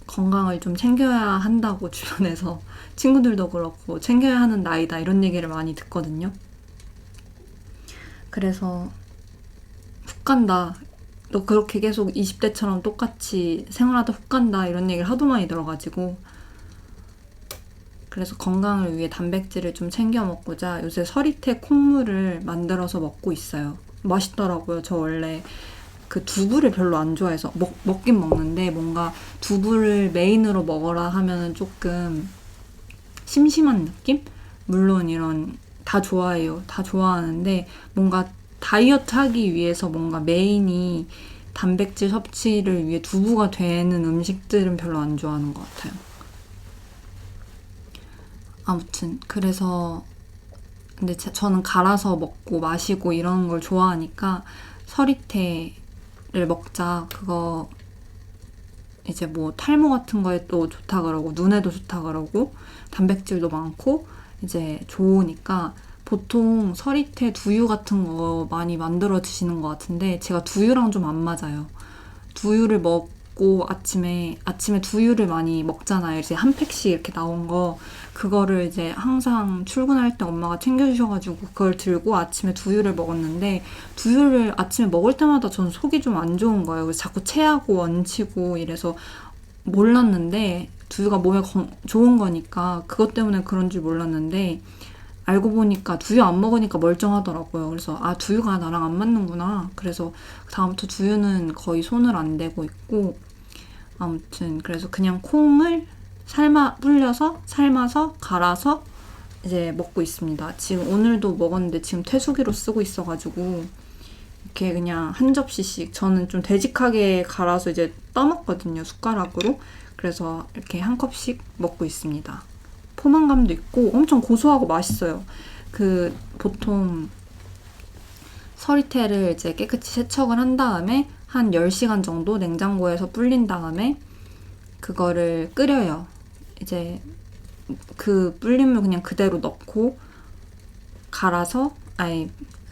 건강을 좀 챙겨야 한다고 주변에서 친구들도 그렇고 챙겨야 하는 나이다 이런 얘기를 많이 듣거든요. 그래서 훅 간다. 너 그렇게 계속 20대처럼 똑같이 생활하다 훅 간다 이런 얘기를 하도 많이 들어가지고 그래서 건강을 위해 단백질을 좀 챙겨 먹고자 요새 서리태 콩물을 만들어서 먹고 있어요. 맛있더라고요. 저 원래 그 두부를 별로 안 좋아해서 먹긴 먹는데 뭔가 두부를 메인으로 먹어라 하면은 조금 심심한 느낌? 물론 이런 다 좋아해요. 다 좋아하는데 뭔가 다이어트 하기 위해서 뭔가 메인이 단백질 섭취를 위해 두부가 되는 음식들은 별로 안 좋아하는 것 같아요. 아무튼 그래서 근데 저는 갈아서 먹고 마시고 이런 걸 좋아하니까 서리태를 먹자. 그거 이제 뭐 탈모 같은 거에 또 좋다 그러고 눈에도 좋다 그러고 단백질도 많고 이제 좋으니까 보통 서리태 두유 같은 거 많이 만들어 드시는 것 같은데 제가 두유랑 좀 안 맞아요. 두유를 먹고 아침에 두유를 많이 먹잖아요. 이제 한 팩씩 이렇게 나온 거 그거를 이제 항상 출근할 때 엄마가 챙겨주셔가지고 그걸 들고 아침에 두유를 먹었는데 두유를 아침에 먹을 때마다 전 속이 좀 안 좋은 거예요. 그래서 자꾸 체하고 얹히고 이래서 몰랐는데 두유가 몸에 좋은 거니까 그것 때문에 그런 줄 몰랐는데 알고 보니까 두유 안 먹으니까 멀쩡하더라고요. 그래서 아 두유가 나랑 안 맞는구나. 그래서 다음부터 두유는 거의 손을 안 대고 있고 아무튼 그래서 그냥 콩을 불려서 삶아서 갈아서 이제 먹고 있습니다. 지금 오늘도 먹었는데 지금 퇴수기로 쓰고 있어가지고 이렇게 그냥 한 접시씩 저는 좀 되직하게 갈아서 이제 떠먹거든요. 숟가락으로. 그래서 이렇게 한 컵씩 먹고 있습니다. 포만감도 있고 엄청 고소하고 맛있어요. 그 보통 서리태를 이제 깨끗이 세척을 한 다음에 한 10시간 정도 냉장고에서 불린 다음에 그거를 끓여요. 이제 그 불린 물 그냥 그대로 넣고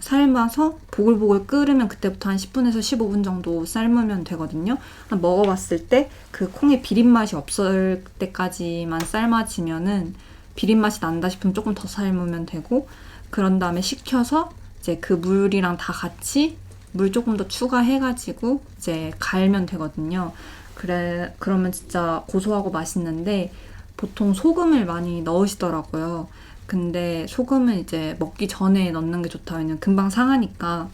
삶아서 보글보글 끓으면 그때부터 한 10분에서 15분 정도 삶으면 되거든요. 먹어봤을 때 그 콩의 비린맛이 없을 때까지만 삶아지면은 비린맛이 난다 싶으면 조금 더 삶으면 되고 그런 다음에 식혀서 이제 그 물이랑 다 같이 물 조금 더 추가해가지고 이제 갈면 되거든요. 그러면 진짜 고소하고 맛있는데 보통 소금을 많이 넣으시더라고요. 근데 소금은 이제 먹기 전에 넣는 게 좋다. 왜냐면 금방 상하니까.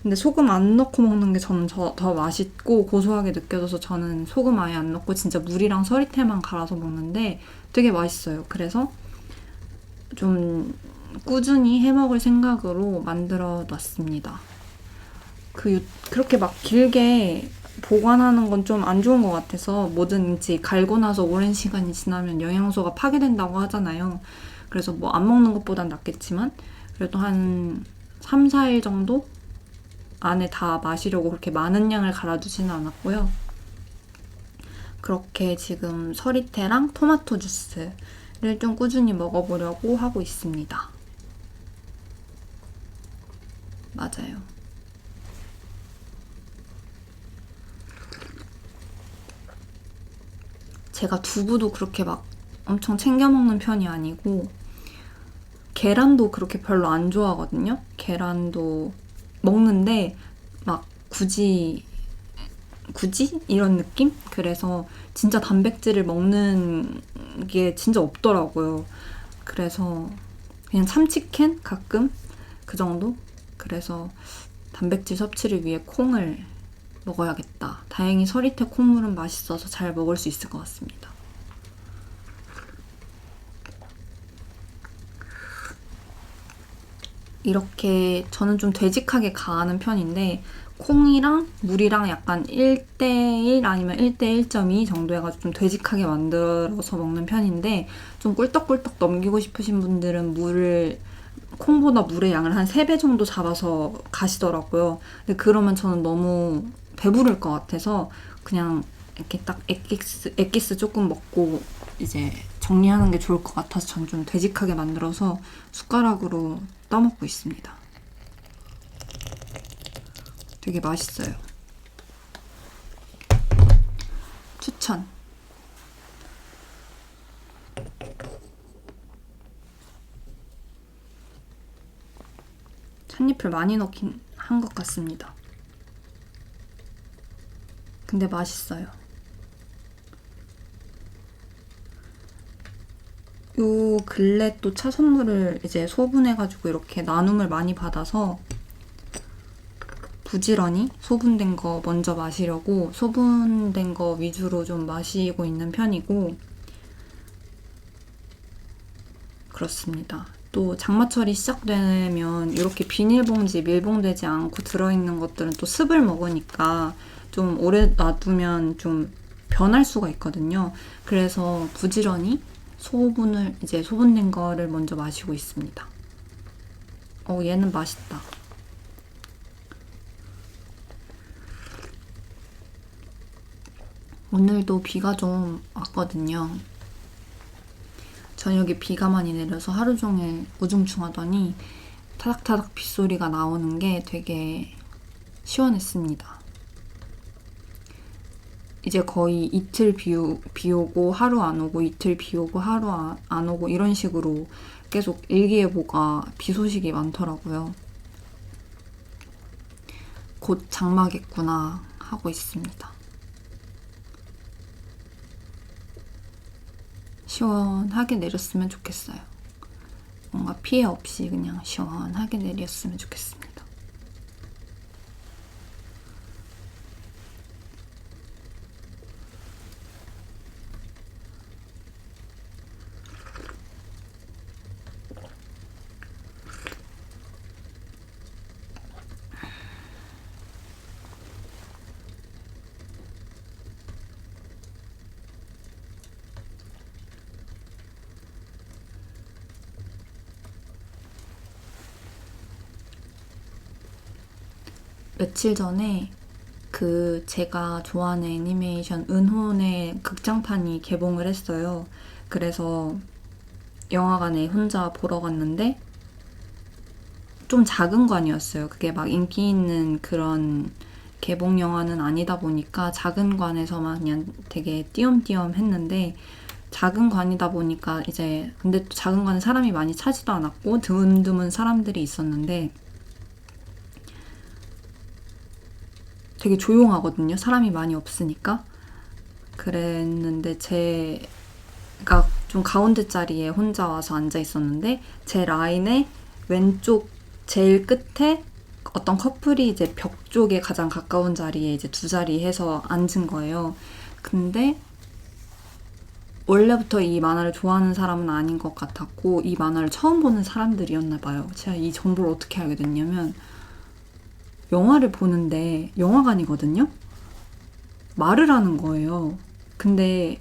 근데 소금 안 넣고 먹는 게 저는 더 맛있고 고소하게 느껴져서 저는 소금 아예 안 넣고 진짜 물이랑 서리태만 갈아서 먹는데 되게 맛있어요. 그래서 좀 꾸준히 해먹을 생각으로 만들어 놨습니다. 그렇게 막 길게 보관하는 건 좀 안 좋은 것 같아서 뭐든지 갈고 나서 오랜 시간이 지나면 영양소가 파괴된다고 하잖아요. 그래서 뭐 안 먹는 것보단 낫겠지만 그래도 한 3, 4일 정도 안에 다 마시려고 그렇게 많은 양을 갈아두지는 않았고요. 그렇게 지금 서리태랑 토마토 주스를 좀 꾸준히 먹어보려고 하고 있습니다. 맞아요. 제가 두부도 그렇게 막 엄청 챙겨 먹는 편이 아니고 계란도 그렇게 별로 안 좋아하거든요. 계란도 먹는데 막 굳이 이런 느낌? 그래서 진짜 단백질을 먹는 게 진짜 없더라고요. 그래서 그냥 참치캔 가끔 그 정도? 그래서 단백질 섭취를 위해 콩을 먹어야겠다. 다행히 서리태 콩물은 맛있어서 잘 먹을 수 있을 것 같습니다. 이렇게 저는 좀 되직하게 가는 편인데 콩이랑 물이랑 약간 1대1 아니면 1대1.2 정도 해가지고 좀 되직하게 만들어서 먹는 편인데 좀 꿀떡꿀떡 넘기고 싶으신 분들은 콩보다 물의 양을 한 3배 정도 잡아서 가시더라고요. 근데 그러면 저는 너무 배부를 것 같아서 그냥 이렇게 딱 엑기스 조금 먹고 이제 정리하는 게 좋을 것 같아서 전 좀 되직하게 만들어서 숟가락으로 떠먹고 있습니다. 되게 맛있어요. 추천! 찻잎을 많이 넣긴 한 것 같습니다. 근데 맛있어요. 요 근래 또 차 선물을 이제 소분해가지고 이렇게 나눔을 많이 받아서 부지런히 소분된 거 먼저 마시려고 소분된 거 위주로 좀 마시고 있는 편이고 그렇습니다. 또 장마철이 시작되면 이렇게 비닐봉지 밀봉되지 않고 들어있는 것들은 또 습을 먹으니까 좀 오래 놔두면 좀 변할 수가 있거든요. 그래서 부지런히 소분된 거를 먼저 마시고 있습니다. 얘는 맛있다. 오늘도 비가 좀 왔거든요. 저녁에 비가 많이 내려서 하루 종일 우중충하더니 타닥타닥 빗소리가 나오는 게 되게 시원했습니다. 이제 거의 이틀 비 오고 하루 안 오고 이틀 비 오고 하루 안 오고 이런 식으로 계속 일기예보가 비 소식이 많더라고요. 곧 장마겠구나 하고 있습니다. 시원하게 내렸으면 좋겠어요. 뭔가 피해 없이 그냥 시원하게 내렸으면 좋겠습니다. 며칠 전에 제가 좋아하는 애니메이션 은혼의 극장판이 개봉을 했어요. 그래서 영화관에 혼자 보러 갔는데 좀 작은 관이었어요. 그게 막 인기 있는 그런 개봉 영화는 아니다 보니까 작은 관에서만 그냥 되게 띄엄띄엄 했는데 작은 관이다 보니까 이제 근데 또 작은 관은 사람이 많이 차지도 않았고 드문드문 사람들이 있었는데 되게 조용하거든요. 사람이 많이 없으니까. 그랬는데 제가 좀 가운데 자리에 혼자 와서 앉아 있었는데 제 라인에 왼쪽 제일 끝에 어떤 커플이 이제 벽 쪽에 가장 가까운 자리에 이제 두 자리 해서 앉은 거예요. 근데 원래부터 이 만화를 좋아하는 사람은 아닌 것 같았고 이 만화를 처음 보는 사람들이었나 봐요. 제가 이 정보를 어떻게 알게 됐냐면 영화를 보는데 영화관이거든요. 말을 하는 거예요. 근데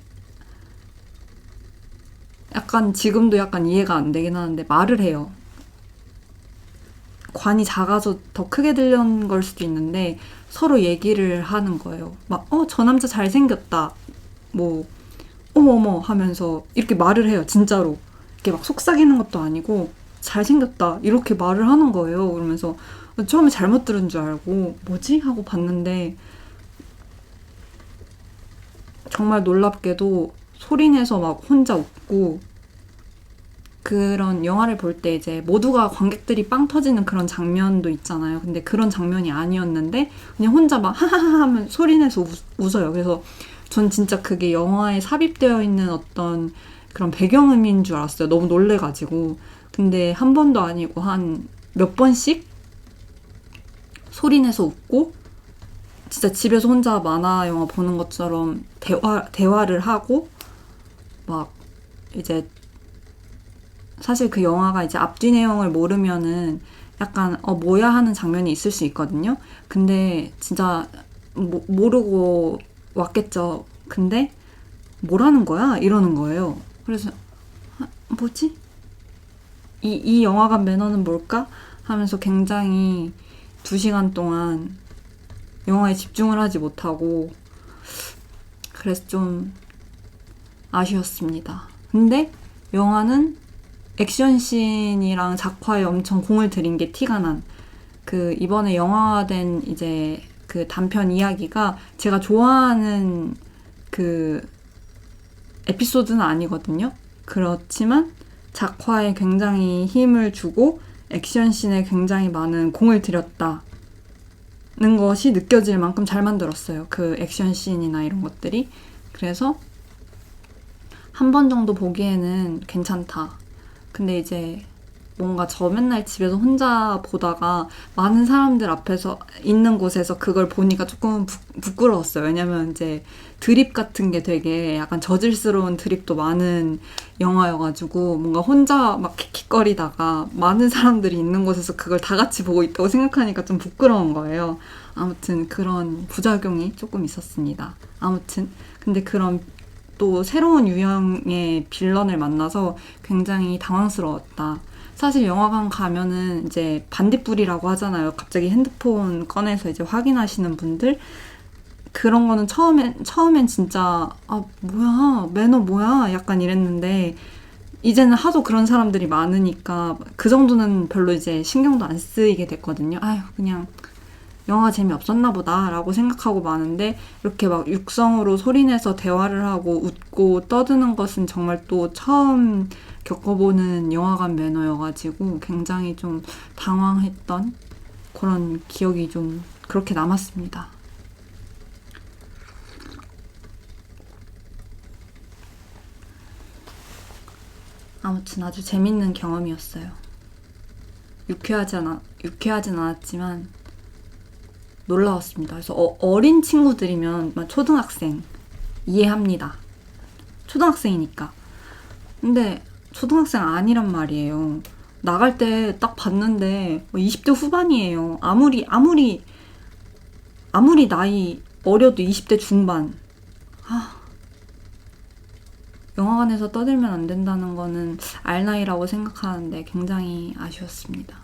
약간 지금도 약간 이해가 안 되긴 하는데 말을 해요. 관이 작아서 더 크게 들리는 걸 수도 있는데 서로 얘기를 하는 거예요. 막, 저 남자 잘생겼다. 뭐, 어머어머 하면서 이렇게 말을 해요. 진짜로. 이렇게 막 속삭이는 것도 아니고 잘생겼다. 이렇게 말을 하는 거예요. 그러면서 처음에 잘못 들은 줄 알고 뭐지? 하고 봤는데 정말 놀랍게도 소리내서 막 혼자 웃고 그런 영화를 볼 때 이제 모두가 관객들이 빵 터지는 그런 장면도 있잖아요. 근데 그런 장면이 아니었는데 그냥 혼자 막 하하하 하면 소리내서 웃어요. 그래서 전 진짜 그게 영화에 삽입되어 있는 어떤 그런 배경음인 줄 알았어요. 너무 놀래가지고. 근데 한 번도 아니고 한 몇 번씩 소리내서 웃고 진짜 집에서 혼자 만화 영화 보는 것처럼 대화를 하고 막 이제 사실 그 영화가 이제 앞뒤 내용을 모르면은 약간 뭐야 하는 장면이 있을 수 있거든요. 근데 진짜 모르고 왔겠죠. 근데 뭐라는 거야? 이러는 거예요. 그래서 뭐지? 이 영화관 매너는 뭘까? 하면서 굉장히 2시간 동안 영화에 집중을 하지 못하고 그래서 좀 아쉬웠습니다. 근데 영화는 액션씬이랑 작화에 엄청 공을 들인 게 티가 난 그 이번에 영화화된 이제 그 단편 이야기가 제가 좋아하는 그 에피소드는 아니거든요. 그렇지만 작화에 굉장히 힘을 주고 액션씬에 굉장히 많은 공을 들였다는 것이 느껴질 만큼 잘 만들었어요. 그 액션씬이나 이런 것들이. 그래서 한 번 정도 보기에는 괜찮다. 근데 이제 뭔가 저 맨날 집에서 혼자 보다가 많은 사람들 앞에서 있는 곳에서 그걸 보니까 조금 부끄러웠어요. 왜냐면 이제 드립 같은 게 되게 약간 저질스러운 드립도 많은 영화여가지고 뭔가 혼자 막 킥킥거리다가 많은 사람들이 있는 곳에서 그걸 다 같이 보고 있다고 생각하니까 좀 부끄러운 거예요. 아무튼 그런 부작용이 조금 있었습니다. 아무튼 근데 그런 또 새로운 유형의 빌런을 만나서 굉장히 당황스러웠다. 사실 영화관 가면은 이제 반딧불이라고 하잖아요. 갑자기 핸드폰 꺼내서 이제 확인하시는 분들. 그런 거는 처음엔 진짜, 뭐야, 매너 뭐야? 약간 이랬는데, 이제는 하도 그런 사람들이 많으니까 그 정도는 별로 이제 신경도 안 쓰이게 됐거든요. 아휴, 그냥 영화 재미없었나 보다 라고 생각하고 마는데 이렇게 막 육성으로 소리내서 대화를 하고 웃고 떠드는 것은 정말 또 처음 겪어보는 영화관 매너여가지고 굉장히 좀 당황했던 그런 기억이 좀 그렇게 남았습니다. 아무튼 아주 재밌는 경험이었어요. 유쾌하진 않았지만 놀라웠습니다. 그래서 어린 친구들이면 초등학생 이해합니다. 초등학생이니까. 근데 초등학생 아니란 말이에요. 나갈 때 딱 봤는데 20대 후반이에요. 아무리 나이 어려도 20대 중반. 영화관에서 떠들면 안 된다는 거는 알 나이라고 생각하는데 굉장히 아쉬웠습니다.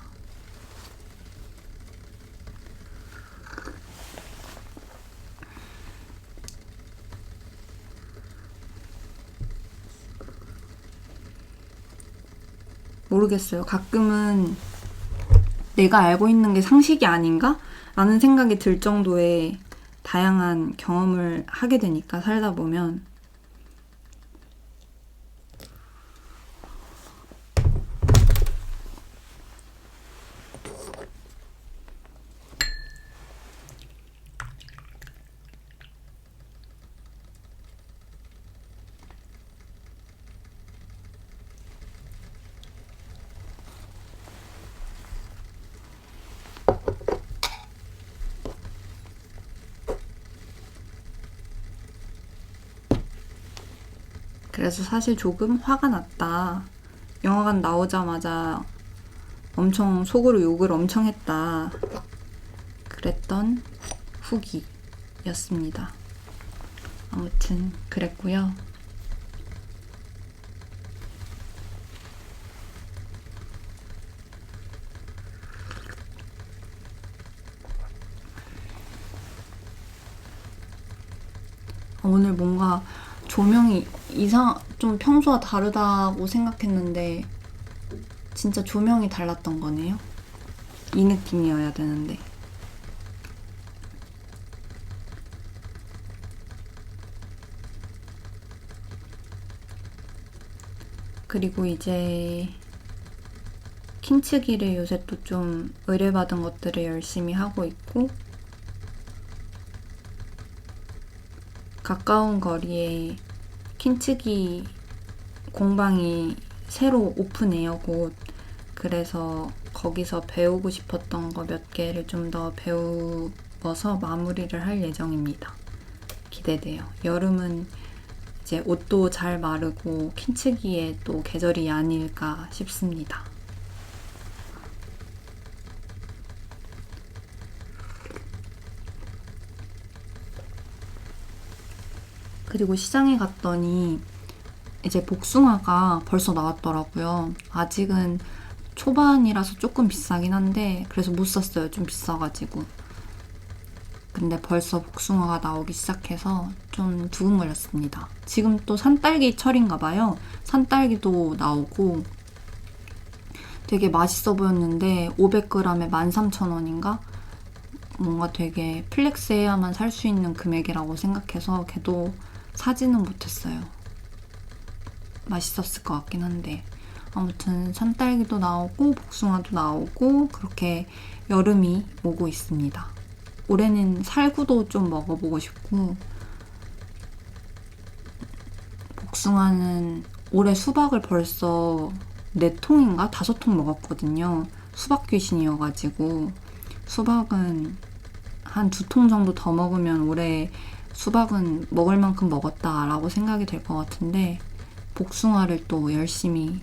모르겠어요. 가끔은 내가 알고 있는 게 상식이 아닌가? 라는 생각이 들 정도의 다양한 경험을 하게 되니까 살다 보면 그래서 사실 조금 화가 났다. 영화관 나오자마자 엄청 속으로 욕을 엄청 했다. 그랬던 후기였습니다. 아무튼 그랬고요. 오늘 뭔가 조명이 좀 평소와 다르다고 생각했는데 진짜 조명이 달랐던 거네요. 이 느낌이어야 되는데. 그리고 이제 킨츠기를 요새 또 좀 의뢰받은 것들을 열심히 하고 있고, 가까운 거리에 킨츠기 공방이 새로 오픈해요, 곧. 그래서 거기서 배우고 싶었던 거 몇 개를 좀 더 배워서 마무리를 할 예정입니다. 기대돼요. 여름은 이제 옷도 잘 마르고 킨츠기에 또 계절이 아닐까 싶습니다. 그리고 시장에 갔더니 이제 복숭아가 벌써 나왔더라고요. 아직은 초반이라서 조금 비싸긴 한데 그래서 못 샀어요. 좀 비싸가지고. 근데 벌써 복숭아가 나오기 시작해서 좀 두근거렸습니다. 지금 또 산딸기 철인가 봐요. 산딸기도 나오고 되게 맛있어 보였는데 500g에 13,000원인가? 뭔가 되게 플렉스해야만 살 수 있는 금액이라고 생각해서 걔도 사지는 못했어요. 맛있었을 것 같긴 한데. 아무튼 산딸기도 나오고 복숭아도 나오고 그렇게 여름이 오고 있습니다. 올해는 살구도 좀 먹어보고 싶고, 복숭아는 올해 수박을 벌써 4통인가 5통 먹었거든요. 수박 귀신이어가지고. 수박은 한 2통 정도 더 먹으면 올해 수박은 먹을 만큼 먹었다라고 생각이 될 것 같은데, 복숭아를 또 열심히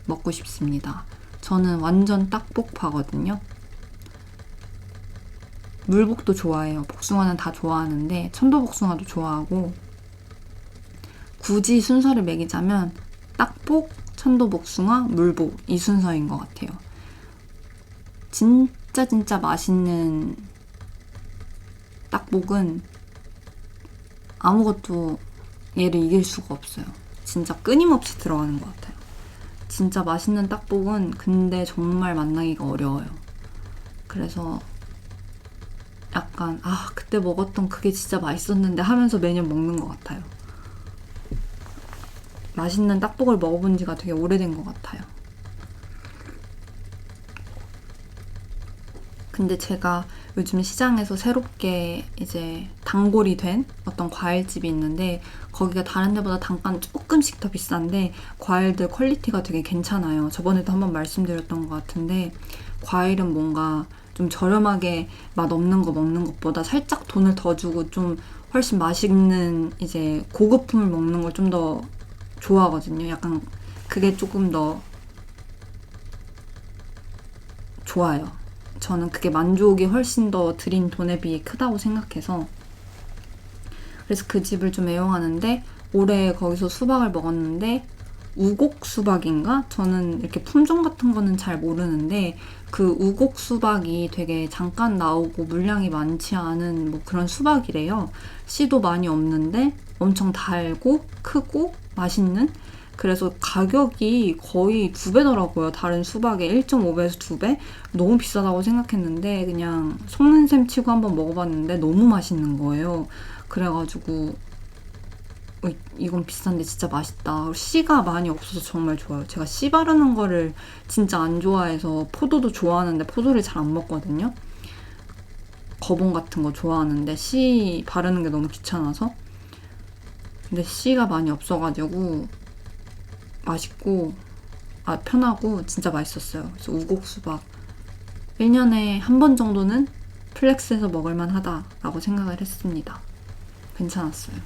먹고 싶습니다. 저는 완전 딱복파거든요. 물복도 좋아해요. 복숭아는 다 좋아하는데 천도복숭아도 좋아하고, 굳이 순서를 매기자면 딱복, 천도복숭아, 물복 이 순서인 것 같아요. 진짜 맛있는 딱복은 아무것도 얘를 이길 수가 없어요. 진짜 끊임없이 들어가는 것 같아요. 진짜 맛있는 딱복은 근데 정말 만나기가 어려워요. 그래서 약간 그때 먹었던 그게 진짜 맛있었는데 하면서 매년 먹는 것 같아요. 맛있는 딱복을 먹어본 지가 되게 오래된 것 같아요. 근데 제가 요즘 시장에서 새롭게 이제 단골이 된 어떤 과일집이 있는데, 거기가 다른 데보다 단가는 조금씩 더 비싼데 과일들 퀄리티가 되게 괜찮아요. 저번에도 한번 말씀드렸던 것 같은데, 과일은 뭔가 좀 저렴하게 맛 없는 거 먹는 것보다 살짝 돈을 더 주고 좀 훨씬 맛있는 이제 고급품을 먹는 걸 좀 더 좋아하거든요. 약간 그게 조금 더 좋아요. 저는 그게 만족이 훨씬 더 들인 돈에 비해 크다고 생각해서. 그래서 그 집을 좀 애용하는데, 올해 거기서 수박을 먹었는데 우곡 수박인가? 저는 이렇게 품종 같은 거는 잘 모르는데 그 우곡 수박이 되게 잠깐 나오고 물량이 많지 않은 뭐 그런 수박이래요. 씨도 많이 없는데 엄청 달고 크고 맛있는? 그래서 가격이 거의 2배더라고요. 다른 수박에 1.5배에서 2배? 너무 비싸다고 생각했는데 그냥 속는 셈 치고 한번 먹어봤는데 너무 맛있는 거예요. 그래가지고 이건 비싼데 진짜 맛있다. 씨가 많이 없어서 정말 좋아요. 제가 씨 바르는 거를 진짜 안 좋아해서, 포도도 좋아하는데 포도를 잘 안 먹거든요. 거봉 같은 거 좋아하는데 씨 바르는 게 너무 귀찮아서. 근데 씨가 많이 없어가지고 맛있고 편하고 진짜 맛있었어요. 그래서 우곡수박 1년에 한 번 정도는 플렉스해서 먹을만 하다라고 생각을 했습니다. 괜찮았어요.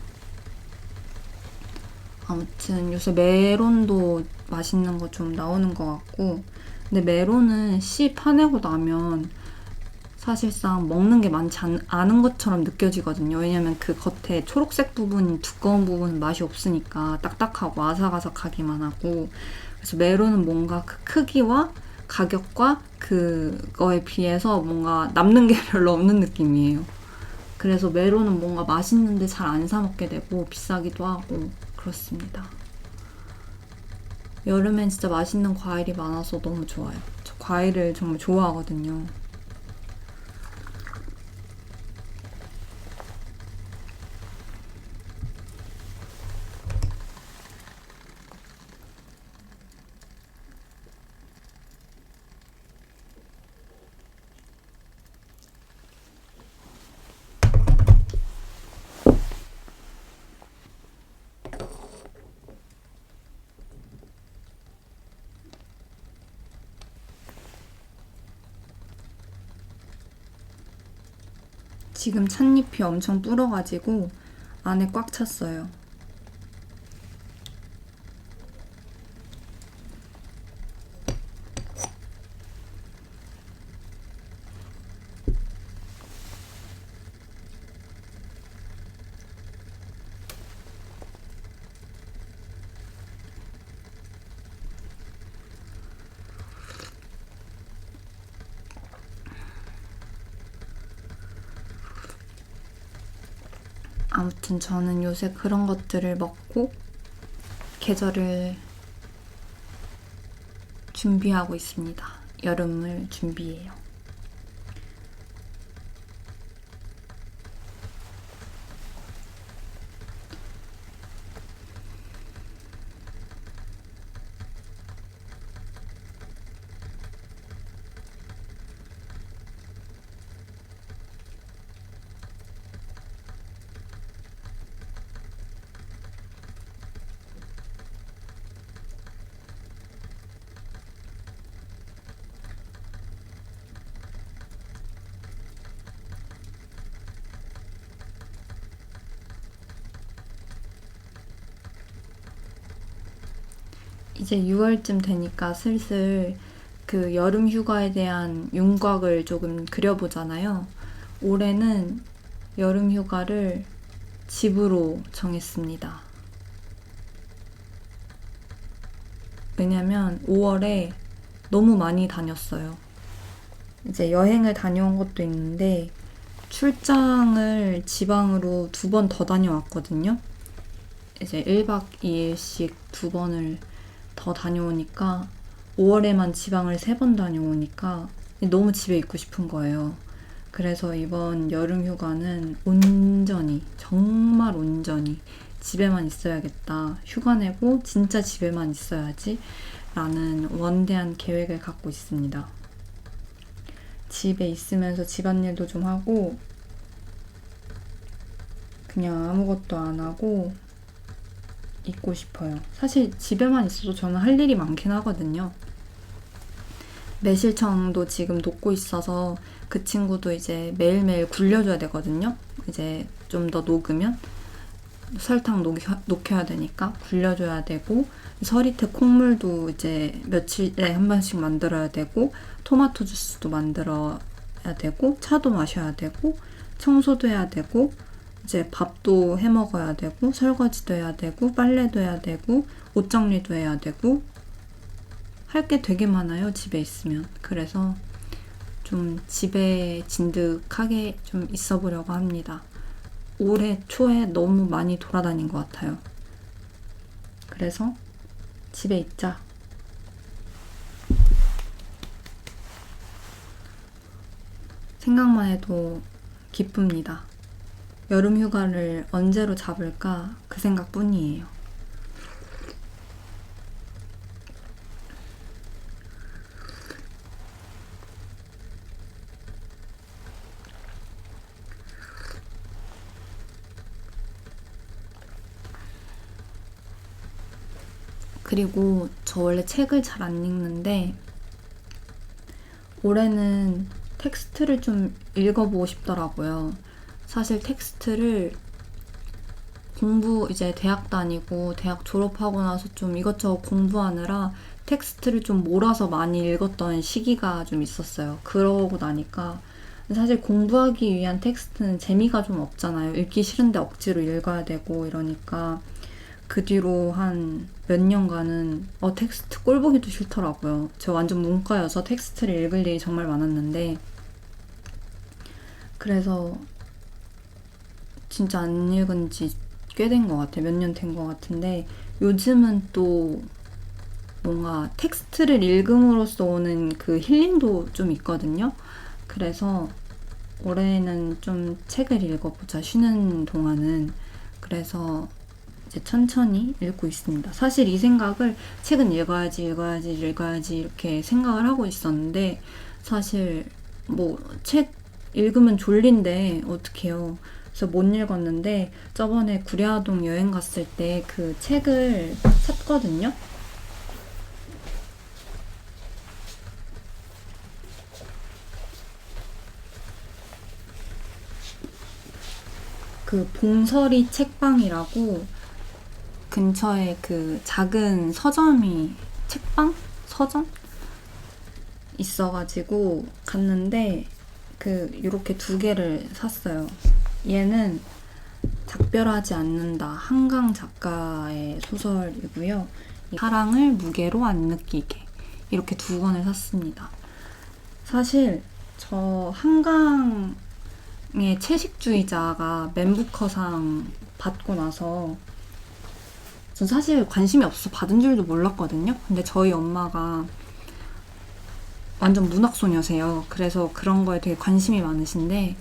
아무튼 요새 메론도 맛있는 거 좀 나오는 것 같고, 근데 메론은 씨 파내고 나면 사실상 먹는 게 많지 않은 것처럼 느껴지거든요. 왜냐면 그 겉에 초록색 부분, 두꺼운 부분은 맛이 없으니까 딱딱하고 아삭아삭하기만 하고, 그래서 메론은 뭔가 그 크기와 가격과 그거에 비해서 뭔가 남는 게 별로 없는 느낌이에요. 그래서 메론은 뭔가 맛있는데 잘 안 사 먹게 되고 비싸기도 하고 그렇습니다. 여름엔 진짜 맛있는 과일이 많아서 너무 좋아요. 저 과일을 정말 좋아하거든요. 지금 찻잎이 엄청 불어가지고 안에 꽉 찼어요. 아무튼 저는 요새 그런 것들을 먹고 계절을 준비하고 있습니다. 여름을 준비해요. 이제 6월쯤 되니까 슬슬 그 여름 휴가에 대한 윤곽을 조금 그려보잖아요. 올해는 여름 휴가를 집으로 정했습니다. 왜냐면 5월에 너무 많이 다녔어요. 이제 여행을 다녀온 것도 있는데 출장을 지방으로 2번 더 다녀왔거든요. 이제 1박 2일씩 2번을 더 다녀오니까 5월에만 지방을 3번 다녀오니까 너무 집에 있고 싶은 거예요. 그래서 이번 여름 휴가는 온전히, 정말 온전히 집에만 있어야겠다. 휴가 내고 진짜 집에만 있어야지 라는 원대한 계획을 갖고 있습니다. 집에 있으면서 집안일도 좀 하고 그냥 아무것도 안 하고 있고 싶어요. 사실 집에만 있어도 저는 할 일이 많긴 하거든요. 매실청도 지금 녹고 있어서 그 친구도 이제 매일매일 굴려줘야 되거든요. 이제 좀 더 녹으면 설탕 녹여야 되니까 굴려줘야 되고, 서리태 콩물도 이제 며칠에 한 번씩 만들어야 되고, 토마토 주스도 만들어야 되고, 차도 마셔야 되고, 청소도 해야 되고, 이제 밥도 해 먹어야 되고, 설거지도 해야 되고, 빨래도 해야 되고, 옷 정리도 해야 되고, 할 게 되게 많아요, 집에 있으면. 그래서 좀 집에 진득하게 좀 있어 보려고 합니다. 올해 초에 너무 많이 돌아다닌 것 같아요. 그래서 집에 있자. 생각만 해도 기쁩니다. 여름 휴가를 언제로 잡을까 그 생각뿐이에요. 그리고 저 원래 책을 잘 안 읽는데 올해는 텍스트를 좀 읽어보고 싶더라고요. 사실 텍스트를 공부 이제 대학 다니고 대학 졸업하고 나서 좀 이것저것 공부하느라 텍스트를 좀 몰아서 많이 읽었던 시기가 좀 있었어요. 그러고 나니까 사실 공부하기 위한 텍스트는 재미가 좀 없잖아요. 읽기 싫은데 억지로 읽어야 되고 이러니까 그 뒤로 한 몇 년간은 텍스트 꼴 보기도 싫더라고요. 제가 완전 문과여서 텍스트를 읽을 일이 정말 많았는데 그래서 진짜 안 읽은 지 꽤 된 것 같아요. 몇 년 된 것 같은데 요즘은 또 뭔가 텍스트를 읽음으로써 오는 그 힐링도 좀 있거든요. 그래서 올해는 좀 책을 읽어보자, 쉬는 동안은. 그래서 이제 천천히 읽고 있습니다. 사실 이 생각을 책은 읽어야지 이렇게 생각을 하고 있었는데 사실 뭐 책 읽으면 졸린데 어떡해요. 그래서 못 읽었는데 저번에 구례하동 여행 갔을 때 그 책을 샀거든요. 그 봉서리 책방이라고 근처에 그 작은 서점이 책방? 서점? 있어가지고 갔는데 요렇게 두 개를 샀어요. 얘는 작별하지 않는다, 한강 작가의 소설이고요. 사랑을 무게로 안 느끼게, 이렇게 두 권을 샀습니다. 사실 저 한강의 채식주의자가 맨부커상 받고 나서 전 사실 관심이 없어서 받은 줄도 몰랐거든요. 근데 저희 엄마가 완전 문학소녀세요. 그래서 그런 거에 되게 관심이 많으신데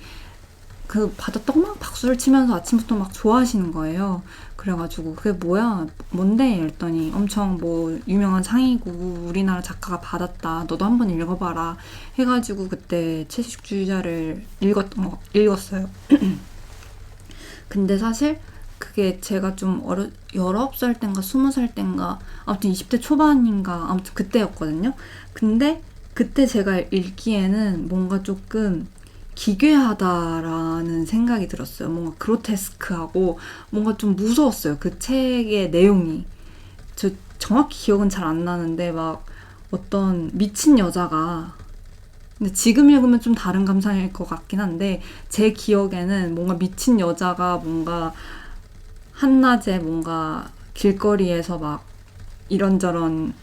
받았다고 막 박수를 치면서 아침부터 막 좋아하시는 거예요. 그래가지고 그게 뭐야? 뭔데? 이랬더니 엄청 뭐 유명한 상이고 우리나라 작가가 받았다. 너도 한번 읽어봐라. 해가지고 그때 채식주의자를 읽었어요. 근데 사실 그게 제가 좀 19살 땐가 20살 땐가 아무튼 20대 초반인가 아무튼 그때였거든요. 근데 그때 제가 읽기에는 뭔가 조금 기괴하다라는 생각이 들었어요. 뭔가 그로테스크하고 뭔가 좀 무서웠어요. 그 책의 내용이. 저 정확히 기억은 잘 안 나는데 막 어떤 미친 여자가, 근데 지금 읽으면 좀 다른 감상일 것 같긴 한데 제 기억에는 뭔가 미친 여자가 뭔가 한낮에 뭔가 길거리에서 막 이런저런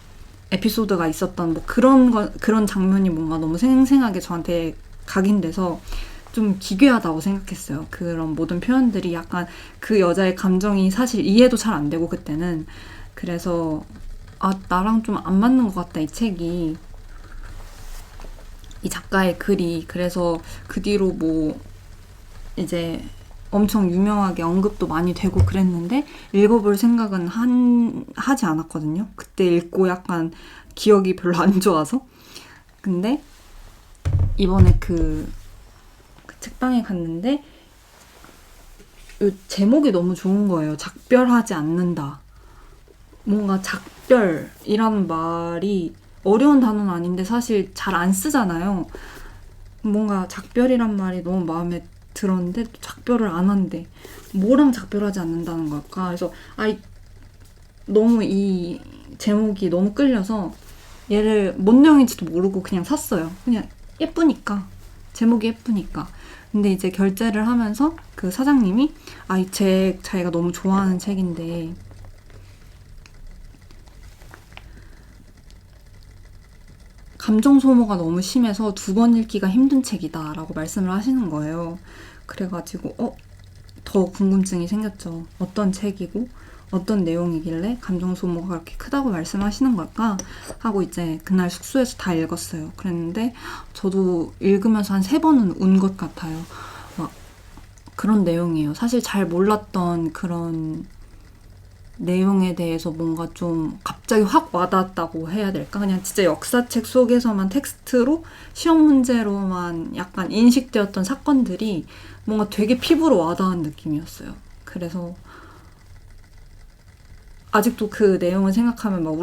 에피소드가 있었던 뭐 그런 장면이 뭔가 너무 생생하게 저한테 각인돼서 좀 기괴하다고 생각했어요. 그런 모든 표현들이 약간 그 여자의 감정이 사실 이해도 잘 안 되고 그때는. 그래서 나랑 좀 안 맞는 것 같다, 이 책이. 이 작가의 글이. 그래서 그 뒤로 뭐 이제 엄청 유명하게 언급도 많이 되고 그랬는데 읽어볼 생각은 하지 않았거든요. 그때 읽고 약간 기억이 별로 안 좋아서. 근데 이번에 그 책방에 갔는데 이 제목이 너무 좋은 거예요. 작별하지 않는다. 뭔가 작별이라는 말이 어려운 단어는 아닌데 사실 잘 안 쓰잖아요. 뭔가 작별이란 말이 너무 마음에 들었는데 또 작별을 안 한대. 뭐랑 작별하지 않는다는 걸까? 그래서 너무 이 제목이 너무 끌려서 얘를 뭔 내용인지도 모르고 그냥 샀어요. 그냥 예쁘니까. 제목이 예쁘니까. 근데 이제 결제를 하면서 그 사장님이 이 책 자기가 너무 좋아하는 책인데 감정 소모가 너무 심해서 2번 읽기가 힘든 책이다 라고 말씀을 하시는 거예요. 그래가지고 더 궁금증이 생겼죠. 어떤 책이고 어떤 내용이길래 감정 소모가 그렇게 크다고 말씀하시는 걸까 하고 이제 그날 숙소에서 다 읽었어요. 그랬는데 저도 읽으면서 한 3번은 운 것 같아요. 막 그런 내용이에요. 사실 잘 몰랐던 그런 내용에 대해서 뭔가 좀 갑자기 확 와닿았다고 해야 될까? 그냥 진짜 역사책 속에서만 텍스트로 시험 문제로만 약간 인식되었던 사건들이 뭔가 되게 피부로 와닿은 느낌이었어요. 그래서 아직도 그 내용을 생각하면 막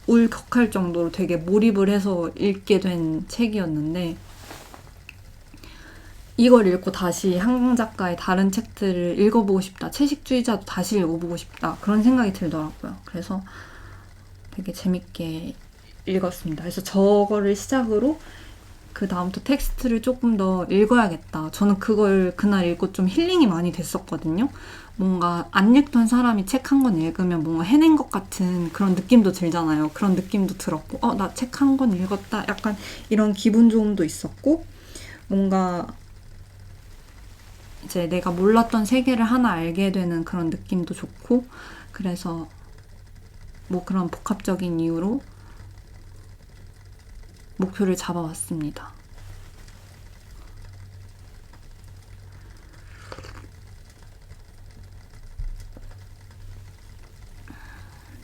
울컥할 정도로 되게 몰입을 해서 읽게 된 책이었는데 이걸 읽고 다시 한강 작가의 다른 책들을 읽어보고 싶다. 채식주의자도 다시 읽어보고 싶다. 그런 생각이 들더라고요. 그래서 되게 재밌게 읽었습니다. 그래서 저거를 시작으로 그 다음부터 텍스트를 조금 더 읽어야겠다. 저는 그걸 그날 읽고 좀 힐링이 많이 됐었거든요. 뭔가 안 읽던 사람이 책 한 권 읽으면 뭔가 해낸 것 같은 그런 느낌도 들잖아요. 그런 느낌도 들었고, 나 책 한 권 읽었다. 약간 이런 기분 좋음도 있었고, 뭔가 이제 내가 몰랐던 세계를 하나 알게 되는 그런 느낌도 좋고, 그래서 뭐 그런 복합적인 이유로 목표를 잡아왔습니다.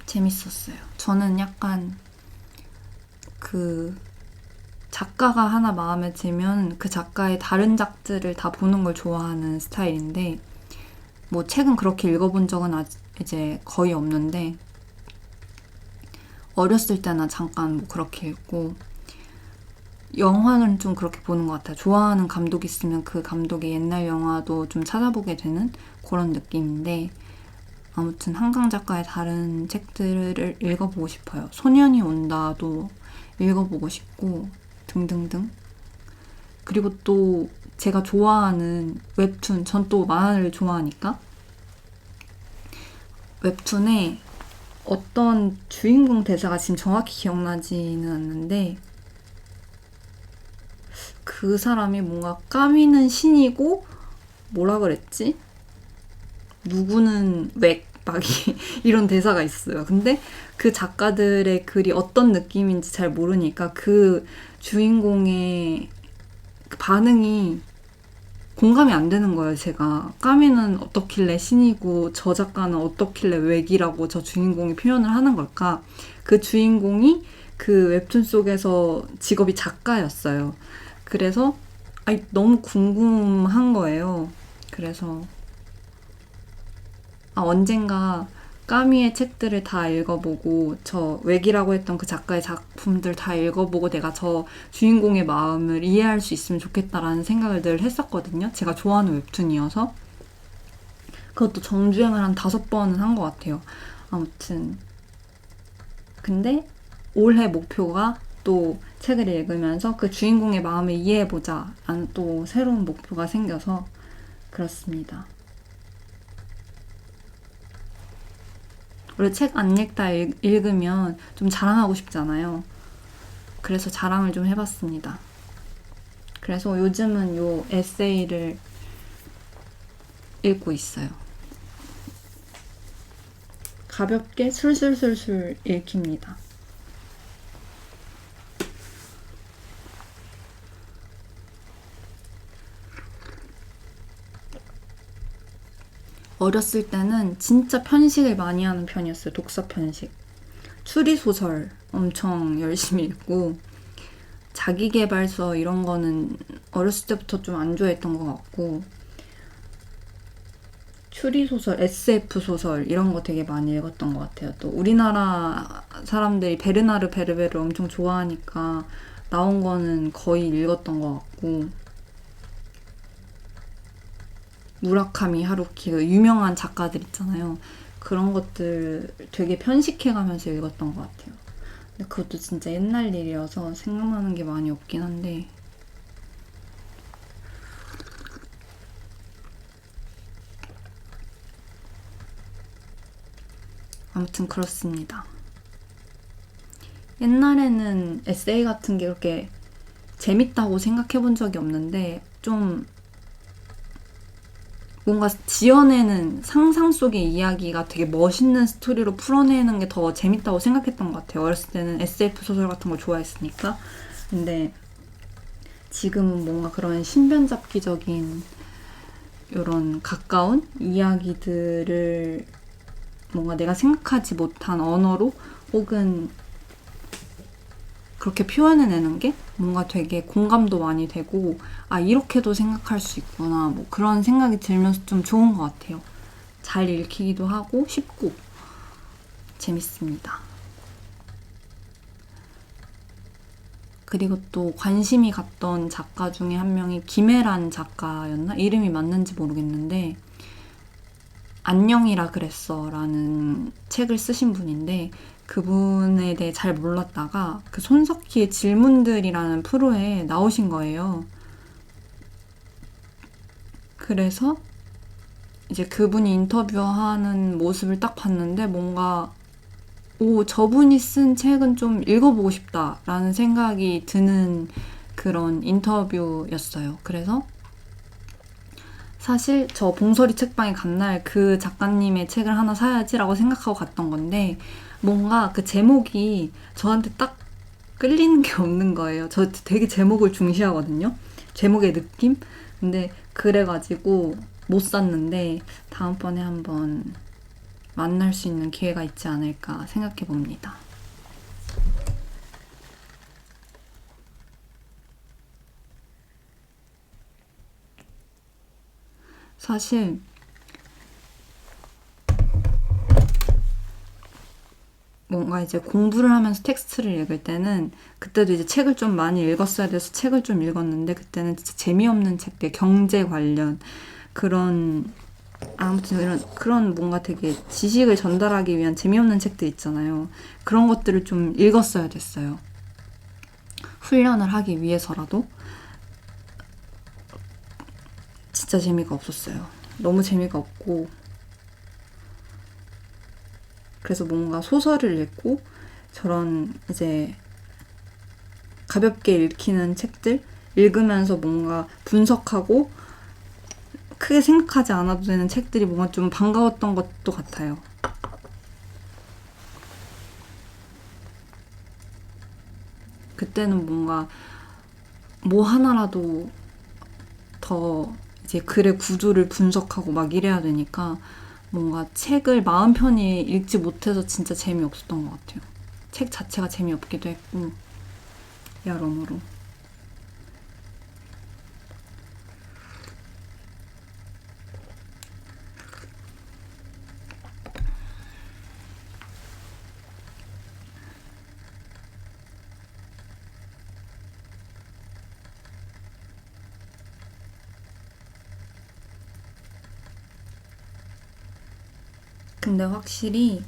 재밌었어요. 저는 약간 그 작가가 하나 마음에 들면 그 작가의 다른 작들을 다 보는 걸 좋아하는 스타일인데, 뭐 책은 그렇게 읽어본 적은 이제 거의 없는데, 어렸을 때나 잠깐 뭐 그렇게 읽고, 영화는 좀 그렇게 보는 것 같아요. 좋아하는 감독 있으면 그 감독의 옛날 영화도 좀 찾아보게 되는 그런 느낌인데, 아무튼 한강 작가의 다른 책들을 읽어보고 싶어요. 소년이 온다도 읽어보고 싶고 등등등. 그리고 또 제가 좋아하는 웹툰, 전 또 만화를 좋아하니까 웹툰에 어떤 주인공 대사가 지금 정확히 기억나지는 않는데, 그 사람이 뭔가 까미는 신이고 뭐라 그랬지? 누구는 웩 막 이런 대사가 있어요. 근데 그 작가들의 글이 어떤 느낌인지 잘 모르니까 그 주인공의 그 반응이 공감이 안 되는 거예요. 제가 까미는 어떻길래 신이고 저 작가는 어떻길래 웩이라고 저 주인공이 표현을 하는 걸까? 그 주인공이 그 웹툰 속에서 직업이 작가였어요. 그래서 너무 궁금한 거예요. 그래서 언젠가 까미의 책들을 다 읽어보고 저 웩이라고 했던 그 작가의 작품들 다 읽어보고 내가 저 주인공의 마음을 이해할 수 있으면 좋겠다라는 생각을 늘 했었거든요. 제가 좋아하는 웹툰이어서. 그것도 정주행을 한 5번은 한 것 같아요. 아무튼 근데 올해 목표가 또 책을 읽으면서 그 주인공의 마음을 이해해보자 라는 또 새로운 목표가 생겨서 그렇습니다. 원래 책 안 읽다 읽으면 좀 자랑하고 싶잖아요. 그래서 자랑을 좀 해봤습니다. 그래서 요즘은 요 에세이를 읽고 있어요. 가볍게 술술술술 읽힙니다. 어렸을 때는 진짜 편식을 많이 하는 편이었어요. 독서 편식. 추리소설 엄청 열심히 읽고, 자기계발서 이런 거는 어렸을 때부터 좀 안 좋아했던 것 같고, 추리소설, SF 소설 이런 거 되게 많이 읽었던 것 같아요. 또 우리나라 사람들이 베르나르 베르베를 엄청 좋아하니까 나온 거는 거의 읽었던 것 같고, 무라카미 하루키, 그 유명한 작가들 있잖아요. 그런 것들 되게 편식해가면서 읽었던 것 같아요. 근데 그것도 진짜 옛날 일이어서 생각나는 게 많이 없긴 한데, 아무튼 그렇습니다. 옛날에는 에세이 같은 게 그렇게 재밌다고 생각해 본 적이 없는데, 좀 뭔가 지어내는 상상 속의 이야기가 되게 멋있는 스토리로 풀어내는 게 더 재밌다고 생각했던 것 같아요. 어렸을 때는 SF 소설 같은 걸 좋아했으니까. 근데 지금은 뭔가 그런 신변잡기적인 이런 가까운 이야기들을 뭔가 내가 생각하지 못한 언어로 혹은 그렇게 표현해내는 게 뭔가 되게 공감도 많이 되고, 이렇게도 생각할 수 있구나, 뭐 그런 생각이 들면서 좀 좋은 것 같아요. 잘 읽히기도 하고 쉽고 재밌습니다. 그리고 또 관심이 갔던 작가 중에 한 명이 김혜란 작가였나? 이름이 맞는지 모르겠는데 안녕이라 그랬어 라는 책을 쓰신 분인데 그분에 대해 잘 몰랐다가 그 손석희의 질문들이라는 프로에 나오신 거예요. 그래서 이제 그분이 인터뷰하는 모습을 딱 봤는데 뭔가 저분이 쓴 책은 좀 읽어보고 싶다라는 생각이 드는 그런 인터뷰였어요. 그래서 사실 저 봉서리 책방에 간 날 그 작가님의 책을 하나 사야지라고 생각하고 갔던 건데 뭔가 그 제목이 저한테 딱 끌리는 게 없는 거예요. 저 되게 제목을 중시하거든요. 제목의 느낌? 근데 그래가지고 못 샀는데 다음번에 한번 만날 수 있는 기회가 있지 않을까 생각해 봅니다. 사실 뭔가 이제 공부를 하면서 텍스트를 읽을 때는 그때도 이제 책을 좀 많이 읽었어야 돼서 책을 좀 읽었는데 그때는 진짜 재미없는 책들, 경제 관련 그런 아무튼 그런 뭔가 되게 지식을 전달하기 위한 재미없는 책들 있잖아요. 그런 것들을 좀 읽었어야 됐어요. 훈련을 하기 위해서라도. 진짜 재미가 없었어요. 너무 재미가 없고 그래서 뭔가 소설을 읽고 저런 이제 가볍게 읽히는 책들 읽으면서 뭔가 분석하고 크게 생각하지 않아도 되는 책들이 뭔가 좀 반가웠던 것도 같아요. 그때는 뭔가 뭐 하나라도 더 이제 글의 구조를 분석하고 막 이래야 되니까 뭔가 책을 마음 편히 읽지 못해서 진짜 재미없었던 것 같아요. 책 자체가 재미없기도 했고 여러모로. 근데 확실히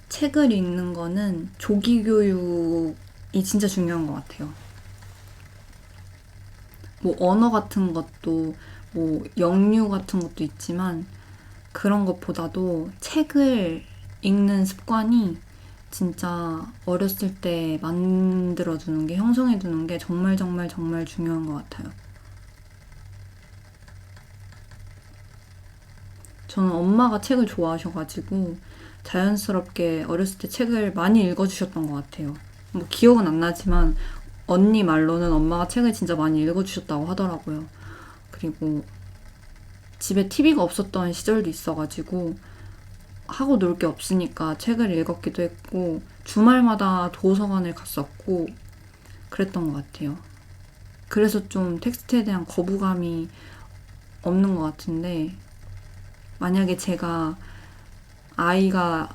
책을 읽는 거는 조기 교육이 진짜 중요한 것 같아요. 뭐 언어 같은 것도 뭐 영유 같은 것도 있지만 그런 것보다도 책을 읽는 습관이 진짜 어렸을 때 만들어두는 게, 형성해두는 게 정말 정말 정말 중요한 것 같아요. 저는 엄마가 책을 좋아하셔가지고 자연스럽게 어렸을 때 책을 많이 읽어주셨던 것 같아요. 뭐 기억은 안 나지만 언니 말로는 엄마가 책을 진짜 많이 읽어주셨다고 하더라고요. 그리고 집에 TV가 없었던 시절도 있어가지고 하고 놀 게 없으니까 책을 읽었기도 했고 주말마다 도서관을 갔었고 그랬던 것 같아요. 그래서 좀 텍스트에 대한 거부감이 없는 것 같은데 만약에 제가 아이가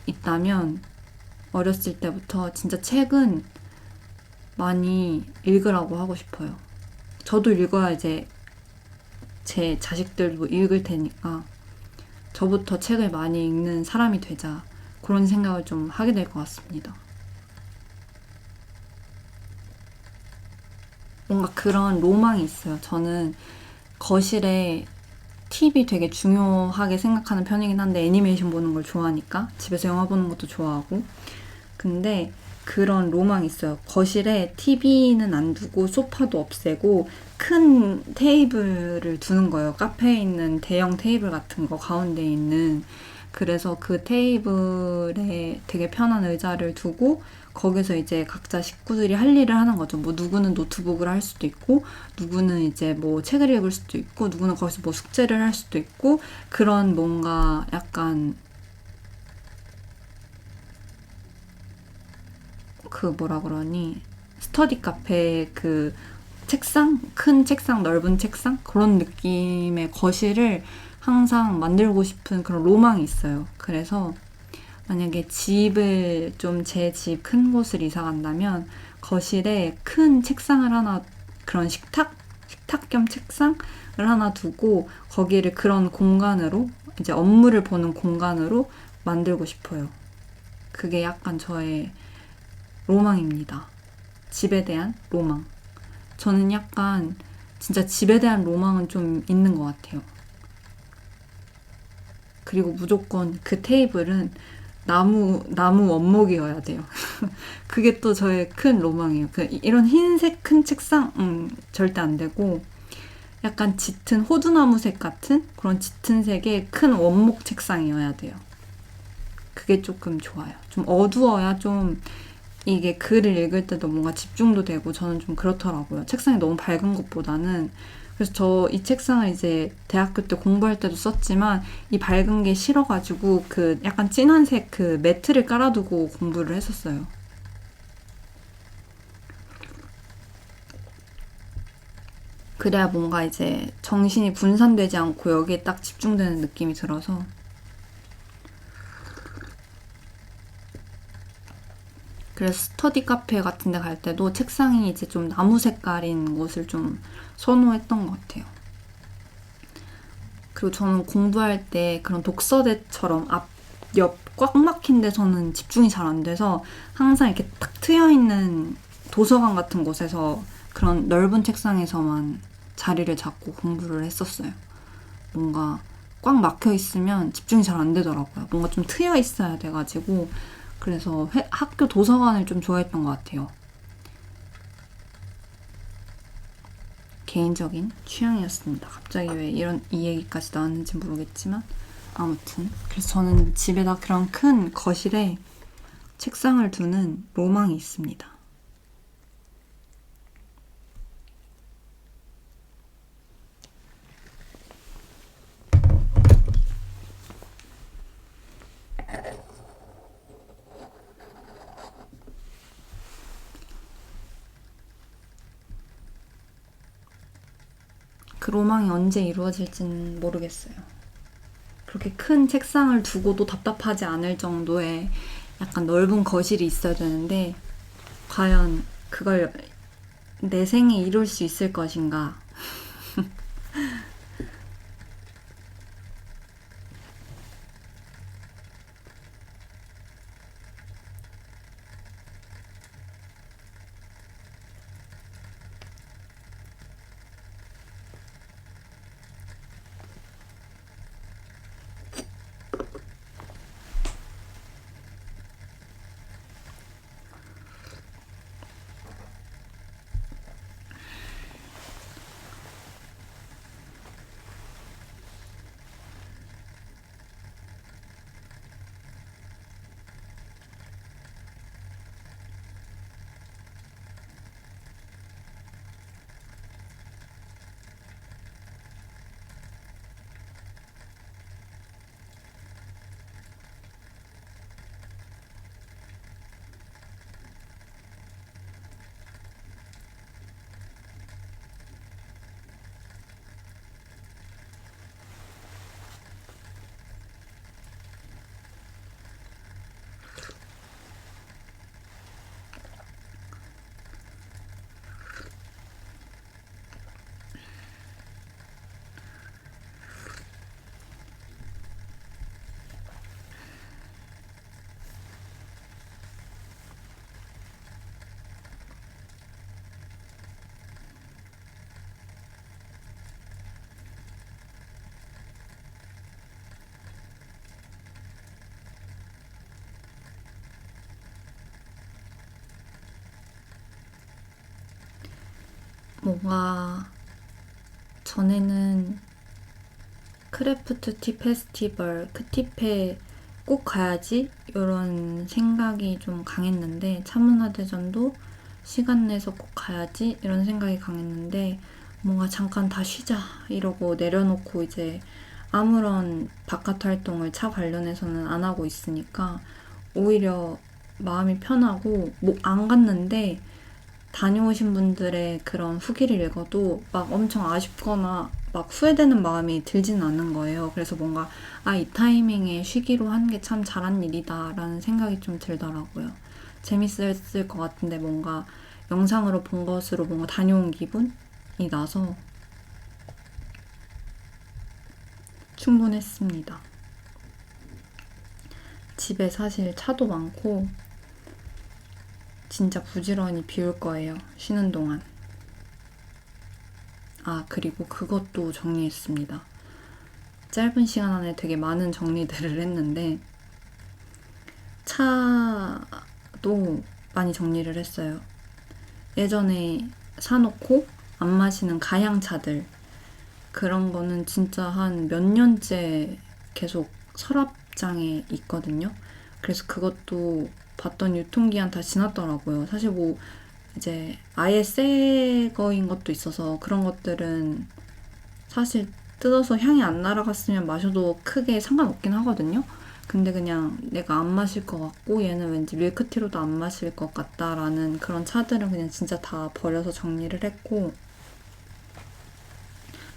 있다면 어렸을 때부터 진짜 책은 많이 읽으라고 하고 싶어요. 저도 읽어야 이제 제 자식들도 읽을 테니까 저부터 책을 많이 읽는 사람이 되자 그런 생각을 좀 하게 될 것 같습니다. 뭔가 그런 로망이 있어요. 저는 거실에 TV 되게 중요하게 생각하는 편이긴 한데 애니메이션 보는 걸 좋아하니까 집에서 영화 보는 것도 좋아하고 근데 그런 로망이 있어요. 거실에 TV는 안 두고 소파도 없애고 큰 테이블을 두는 거예요. 카페에 있는 대형 테이블 같은 거 가운데 있는 그래서 그 테이블에 되게 편한 의자를 두고 거기서 이제 각자 식구들이 할 일을 하는 거죠. 뭐 누구는 노트북을 할 수도 있고 누구는 이제 뭐 책을 읽을 수도 있고 누구는 거기서 뭐 숙제를 할 수도 있고 그런 뭔가 약간 그 뭐라 그러니 스터디 카페 그 책상? 큰 책상, 넓은 책상? 그런 느낌의 거실을 항상 만들고 싶은 그런 로망이 있어요. 그래서 만약에 집을 좀 제 집 큰 곳을 이사 간다면 거실에 큰 책상을 하나, 그런 식탁 겸 책상을 하나 두고 거기를 그런 공간으로, 이제 업무를 보는 공간으로 만들고 싶어요. 그게 약간 저의 로망입니다. 집에 대한 로망. 저는 약간 진짜 집에 대한 로망은 좀 있는 것 같아요. 그리고 무조건 그 테이블은 나무 원목이어야 돼요. 그게 또 저의 큰 로망이에요. 이런 흰색 큰 책상, 절대 안 되고, 약간 짙은 호두나무색 같은 그런 짙은 색의 큰 원목 책상이어야 돼요. 그게 조금 좋아요. 좀 어두워야 좀 이게 글을 읽을 때도 뭔가 집중도 되고 저는 좀 그렇더라고요. 책상이 너무 밝은 것보다는. 그래서 저 이 책상을 이제 대학교 때 공부할 때도 썼지만 이 밝은 게 싫어가지고 그 약간 진한색 그 매트를 깔아두고 공부를 했었어요. 그래야 뭔가 이제 정신이 분산되지 않고 여기에 딱 집중되는 느낌이 들어서. 그래서 스터디 카페 같은 데 갈 때도 책상이 이제 좀 나무 색깔인 곳을 좀 선호했던 것 같아요. 그리고 저는 공부할 때 그런 독서대처럼 옆 꽉 막힌 데서는 집중이 잘 안 돼서 항상 이렇게 탁 트여있는 도서관 같은 곳에서 그런 넓은 책상에서만 자리를 잡고 공부를 했었어요. 뭔가 꽉 막혀 있으면 집중이 잘 안 되더라고요. 뭔가 좀 트여 있어야 돼가지고. 그래서 학교 도서관을 좀 좋아했던 것 같아요. 개인적인 취향이었습니다. 갑자기 왜 이 얘기까지 나왔는지 모르겠지만 아무튼 그래서 저는 집에다 그런 큰 거실에 책상을 두는 로망이 있습니다. 그 로망이 언제 이루어질지는 모르겠어요. 그렇게 큰 책상을 두고도 답답하지 않을 정도의 약간 넓은 거실이 있어야 되는데 과연 그걸 내 생에 이룰 수 있을 것인가? 뭔가 전에는 크래프트 티 페스티벌, 크티페 꼭 가야지 이런 생각이 좀 강했는데 차문화대전도 시간 내서 꼭 가야지 이런 생각이 강했는데 뭔가 잠깐 다 쉬자 이러고 내려놓고 이제 아무런 바깥 활동을 차 관련해서는 안 하고 있으니까 오히려 마음이 편하고 뭐 안 갔는데 다녀오신 분들의 그런 후기를 읽어도 막 엄청 아쉽거나 막 후회되는 마음이 들진 않은 거예요. 그래서 뭔가 이 타이밍에 쉬기로 한 게 참 잘한 일이다 라는 생각이 좀 들더라고요. 재밌었을 것 같은데 뭔가 영상으로 본 것으로 뭔가 다녀온 기분이 나서 충분했습니다. 집에 사실 차도 많고 진짜 부지런히 비울 거예요. 쉬는 동안. 그리고 그것도 정리했습니다. 짧은 시간 안에 되게 많은 정리들을 했는데 차도 많이 정리를 했어요. 예전에 사놓고 안 마시는 가양차들 그런 거는 진짜 한 몇 년째 계속 서랍장에 있거든요. 그래서 그것도 봤던 유통기한 다 지났더라고요. 사실 뭐 이제 아예 새 거인 것도 있어서 그런 것들은 사실 뜯어서 향이 안 날아갔으면 마셔도 크게 상관없긴 하거든요. 근데 그냥 내가 안 마실 것 같고 얘는 왠지 밀크티로도 안 마실 것 같다라는 그런 차들은 그냥 진짜 다 버려서 정리를 했고,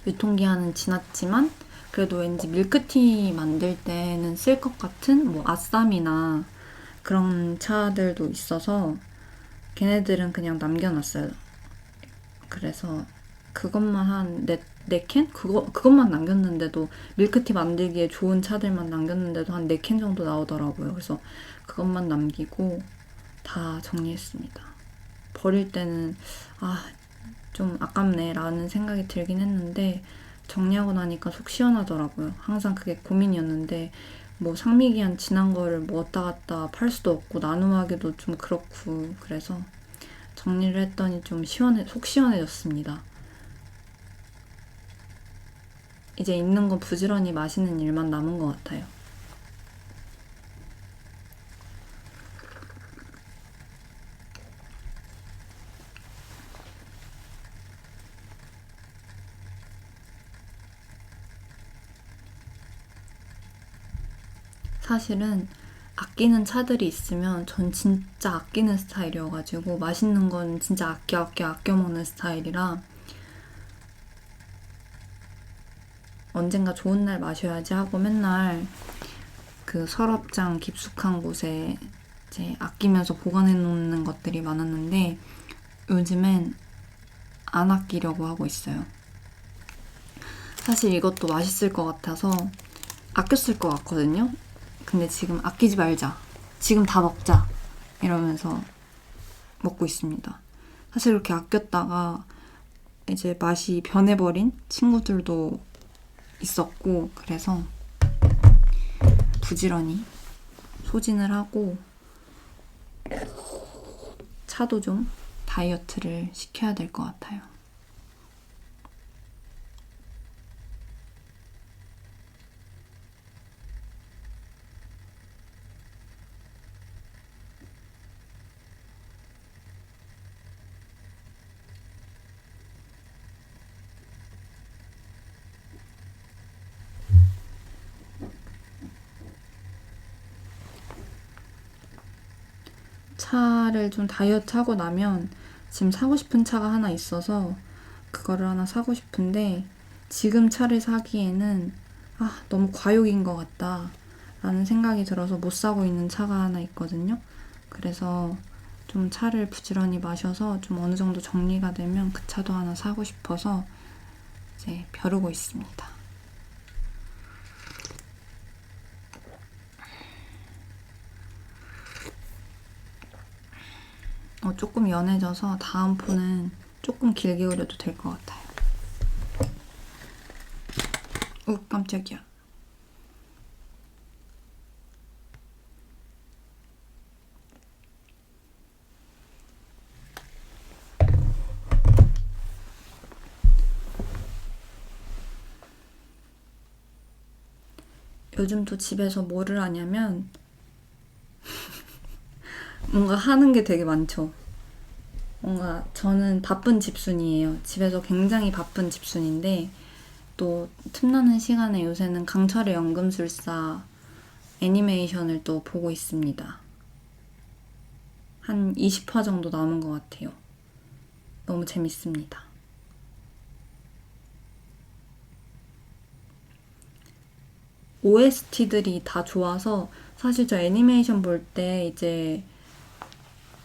유통기한은 지났지만 그래도 왠지 밀크티 만들 때는 쓸 것 같은 뭐 아쌈이나 그런 차들도 있어서 걔네들은 그냥 남겨놨어요. 그래서 그것만 한 네 캔? 그것만 남겼는데도 밀크티 만들기에 좋은 차들만 남겼는데도 한 4캔 정도 나오더라고요. 그래서 그것만 남기고 다 정리했습니다. 버릴 때는 좀 아깝네 라는 생각이 들긴 했는데 정리하고 나니까 속 시원하더라고요. 항상 그게 고민이었는데 뭐 상미기한 지난 거를 뭐 왔다 갔다 팔 수도 없고 나눔하기도 좀 그렇고 그래서 정리를 했더니 좀 속 시원해졌습니다. 이제 있는 거 부지런히 마시는 일만 남은 것 같아요. 사실은 아끼는 차들이 있으면 전 진짜 아끼는 스타일이어가지고 맛있는 건 진짜 아껴 먹는 스타일이라 언젠가 좋은 날 마셔야지 하고 맨날 그 서랍장 깊숙한 곳에 이제 아끼면서 보관해 놓는 것들이 많았는데 요즘엔 안 아끼려고 하고 있어요. 사실 이것도 맛있을 것 같아서 아꼈을 것 같거든요. 근데 지금 아끼지 말자. 지금 다 먹자. 이러면서 먹고 있습니다. 사실 이렇게 아꼈다가 이제 맛이 변해버린 친구들도 있었고 그래서 부지런히 소진을 하고 차도 좀 다이어트를 시켜야 될 것 같아요. 차를 좀 다이어트 하고 나면 지금 사고 싶은 차가 하나 있어서 그거를 하나 사고 싶은데 지금 차를 사기에는 너무 과욕인 것 같다 라는 생각이 들어서 못 사고 있는 차가 하나 있거든요. 그래서 좀 차를 부지런히 마셔서 좀 어느 정도 정리가 되면 그 차도 하나 사고 싶어서 이제 벼르고 있습니다. 조금 연해져서 다음 폰은 조금 길게 그려도 될 것 같아요. 깜짝이야. 요즘 또 집에서 뭐를 하냐면 뭔가 하는 게 되게 많죠. 뭔가 저는 바쁜 집순이에요. 집에서 굉장히 바쁜 집순인데 또 틈나는 시간에 요새는 강철의 연금술사 애니메이션을 또 보고 있습니다. 한 20화 정도 남은 것 같아요. 너무 재밌습니다. OST들이 다 좋아서 사실 저 애니메이션 볼 때 이제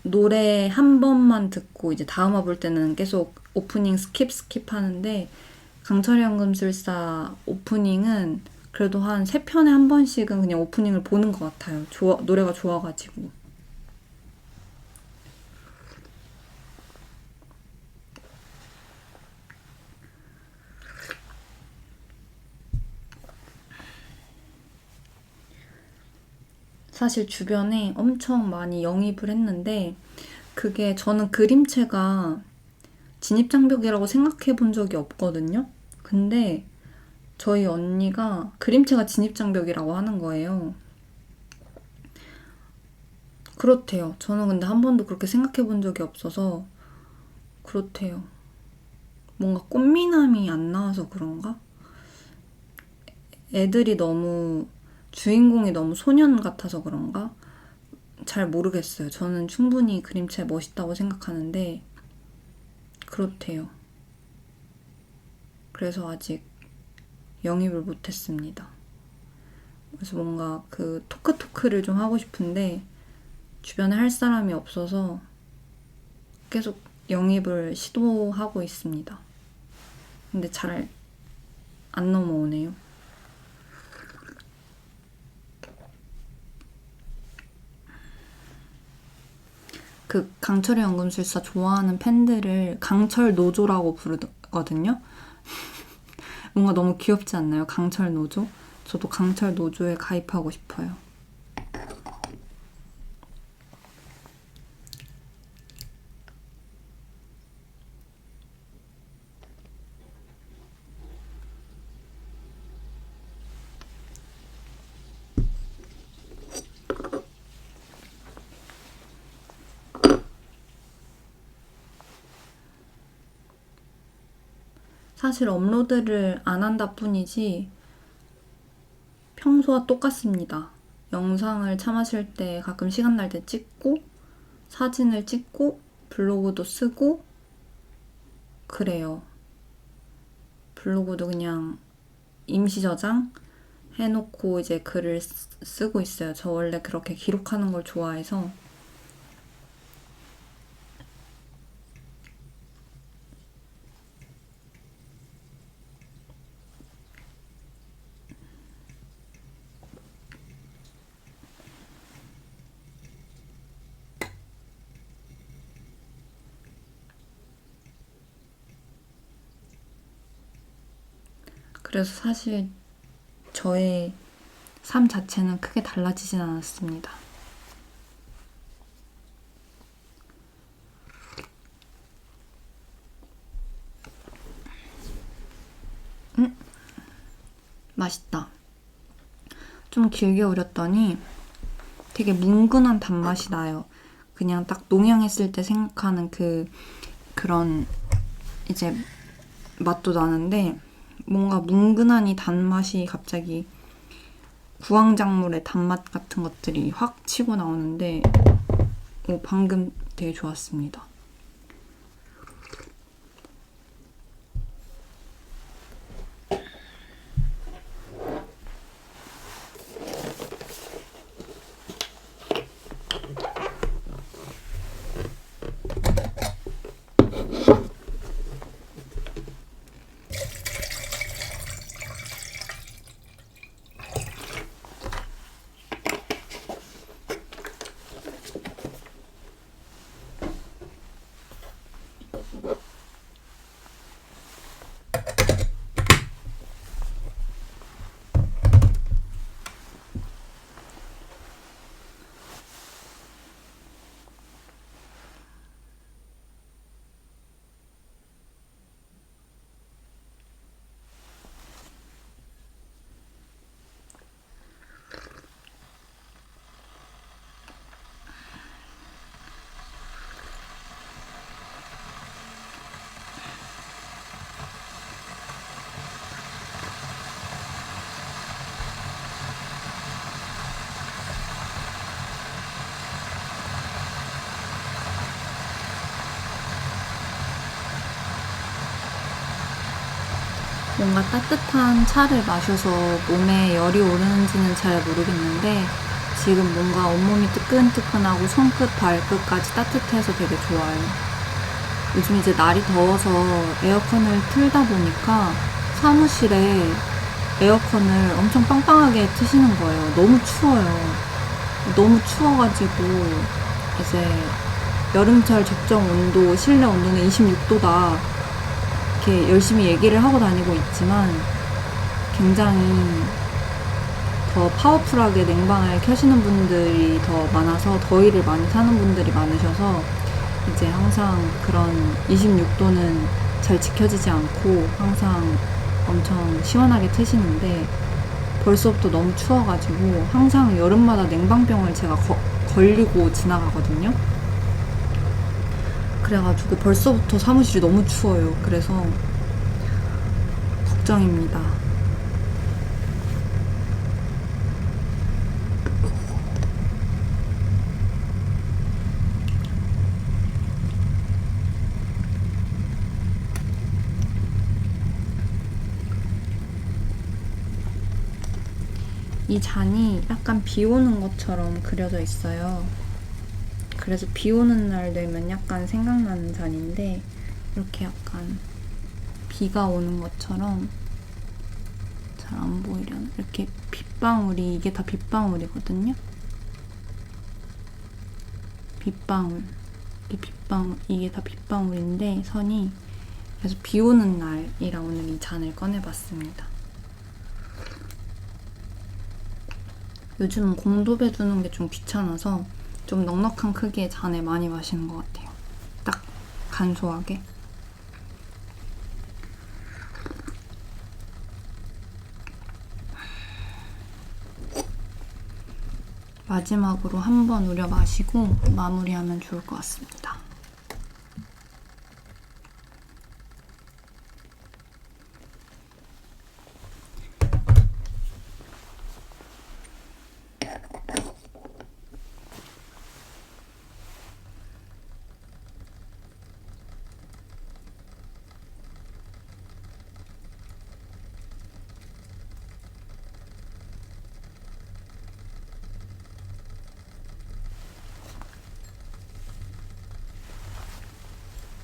노래 한 번만 듣고 이제 다음 화 볼 때는 계속 오프닝 스킵 하는데 강철의 연금술사 오프닝은 그래도 한 3편에 한 번씩은 그냥 오프닝을 보는 것 같아요. 노래가 좋아가지고. 사실 주변에 엄청 많이 영입을 했는데 그게 저는 그림체가 진입장벽이라고 생각해 본 적이 없거든요. 근데 저희 언니가 그림체가 진입장벽이라고 하는 거예요. 그렇대요. 저는 근데 한 번도 그렇게 생각해 본 적이 없어서 그렇대요. 뭔가 꽃미남이 안 나와서 그런가? 주인공이 너무 소년 같아서 그런가? 잘 모르겠어요. 저는 충분히 그림체 멋있다고 생각하는데 그렇대요. 그래서 아직 영입을 못했습니다. 그래서 뭔가 그 토크를 좀 하고 싶은데 주변에 할 사람이 없어서 계속 영입을 시도하고 있습니다. 근데 잘 안 넘어오네요. 그 강철의 연금술사 좋아하는 팬들을 강철 노조라고 부르거든요. 뭔가 너무 귀엽지 않나요? 강철 노조? 저도 강철 노조에 가입하고 싶어요. 사실 업로드를 안 한다 뿐이지 평소와 똑같습니다. 영상을 차 마실 때 가끔 시간 날 때 찍고 사진을 찍고 블로그도 쓰고 그래요. 블로그도 그냥 임시 저장 해놓고 이제 글을 쓰고 있어요. 저 원래 그렇게 기록하는 걸 좋아해서. 그래서 사실 저의 삶 자체는 크게 달라지진 않았습니다. 맛있다. 좀 길게 우렸더니 되게 뭉근한 단맛이 나요. 그냥 딱 농양했을 때 생각하는 그런 이제 맛도 나는데 뭔가 뭉근한 이 단맛이 갑자기 구황작물의 단맛 같은 것들이 확 치고 나오는데 방금 되게 좋았습니다. 뭔가 따뜻한 차를 마셔서 몸에 열이 오르는지는 잘 모르겠는데 지금 뭔가 온몸이 뜨끈뜨끈하고 손끝 발끝까지 따뜻해서 되게 좋아요. 요즘 이제 날이 더워서 에어컨을 틀다 보니까 사무실에 에어컨을 엄청 빵빵하게 트시는 거예요. 너무 추워요. 너무 추워가지고 이제 여름철 적정 온도, 실내 온도는 26도다. 이렇게 열심히 얘기를 하고 다니고 있지만 굉장히 더 파워풀하게 냉방을 켜시는 분들이 더 많아서 더위를 많이 타는 분들이 많으셔서 이제 항상 그런 26도는 잘 지켜지지 않고 항상 엄청 시원하게 트시는데 벌써부터 너무 추워가지고 항상 여름마다 냉방병을 제가 걸리고 지나가거든요. 그래가지고 벌써부터 사무실이 너무 추워요. 그래서 걱정입니다. 이 잔이 약간 비 오는 것처럼 그려져 있어요. 그래서 비 오는 날 되면 약간 생각나는 잔인데 이렇게 약간 비가 오는 것처럼 잘 안 보이려나? 이렇게 빗방울이, 이게 다 빗방울이거든요. 빗방울, 이게 다 빗방울인데 선이, 그래서 비 오는 날이라 오늘 이 잔을 꺼내봤습니다. 요즘은 공도배 두는 게 좀 귀찮아서 좀 넉넉한 크기의 잔에 많이 마시는 것 같아요. 딱 간소하게. 마지막으로 한 번 우려 마시고 마무리하면 좋을 것 같습니다.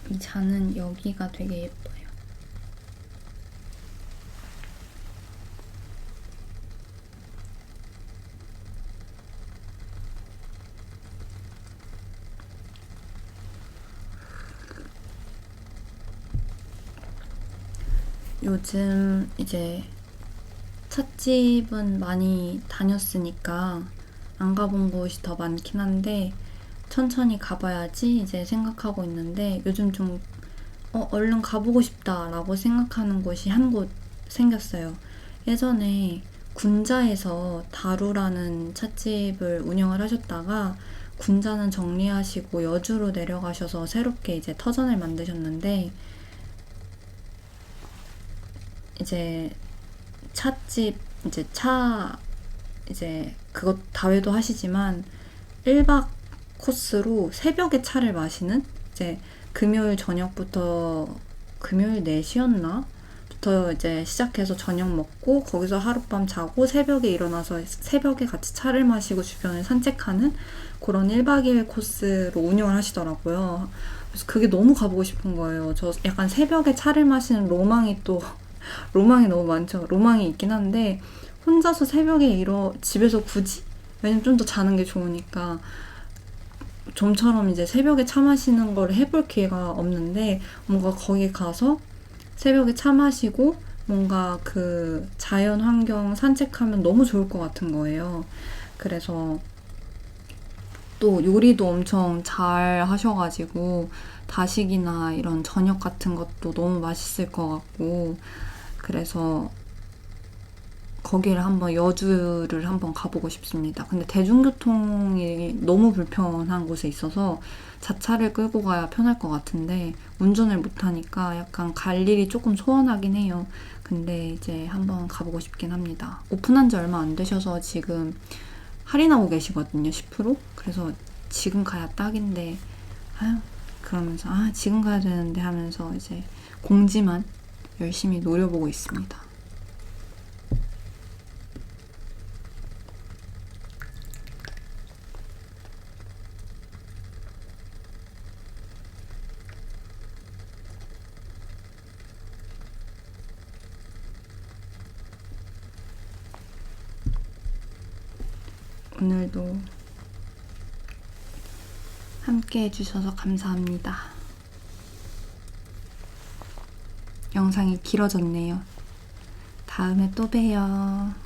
이 잔은 여기가 되게 예뻐요. 요즘 이제 찻집은 많이 다녔으니까 안 가본 곳이 더 많긴 한데 천천히 가봐야지 이제 생각하고 있는데 요즘 좀 얼른 가보고 싶다라고 생각하는 곳이 한 곳 생겼어요. 예전에 군자에서 다루라는 찻집을 운영을 하셨다가 군자는 정리하시고 여주로 내려가셔서 새롭게 이제 터전을 만드셨는데 이제 찻집 이제 이제 그것 다회도 하시지만 1박 코스로 새벽에 차를 마시는, 이제 금요일 저녁부터 금요일 4시였나? 부터 이제 시작해서 저녁 먹고 거기서 하룻밤 자고 새벽에 일어나서 새벽에 같이 차를 마시고 주변을 산책하는 그런 1박 2일 코스로 운영을 하시더라고요. 그래서 그게 너무 가보고 싶은 거예요. 저 약간 새벽에 차를 마시는 로망이 너무 많죠. 로망이 있긴 한데 혼자서 새벽에 집에서 굳이? 왜냐면 좀 더 자는 게 좋으니까 좀처럼 이제 새벽에 차 마시는 걸 해볼 기회가 없는데 뭔가 거기 가서 새벽에 차 마시고 뭔가 그 자연 환경 산책하면 너무 좋을 것 같은 거예요. 그래서 또 요리도 엄청 잘 하셔가지고 다식이나 이런 저녁 같은 것도 너무 맛있을 것 같고 그래서 거기를 여주를 한번 가보고 싶습니다. 근데 대중교통이 너무 불편한 곳에 있어서 자차를 끌고 가야 편할 것 같은데 운전을 못하니까 약간 갈 일이 조금 소원하긴 해요. 근데 이제 한번 가보고 싶긴 합니다. 오픈한 지 얼마 안 되셔서 지금 할인하고 계시거든요. 10%? 그래서 지금 가야 딱인데 그러면서 지금 가야 되는데 하면서 이제 공지만 열심히 노려보고 있습니다. 오늘도 함께 해주셔서 감사합니다. 영상이 길어졌네요. 다음에 또 봬요.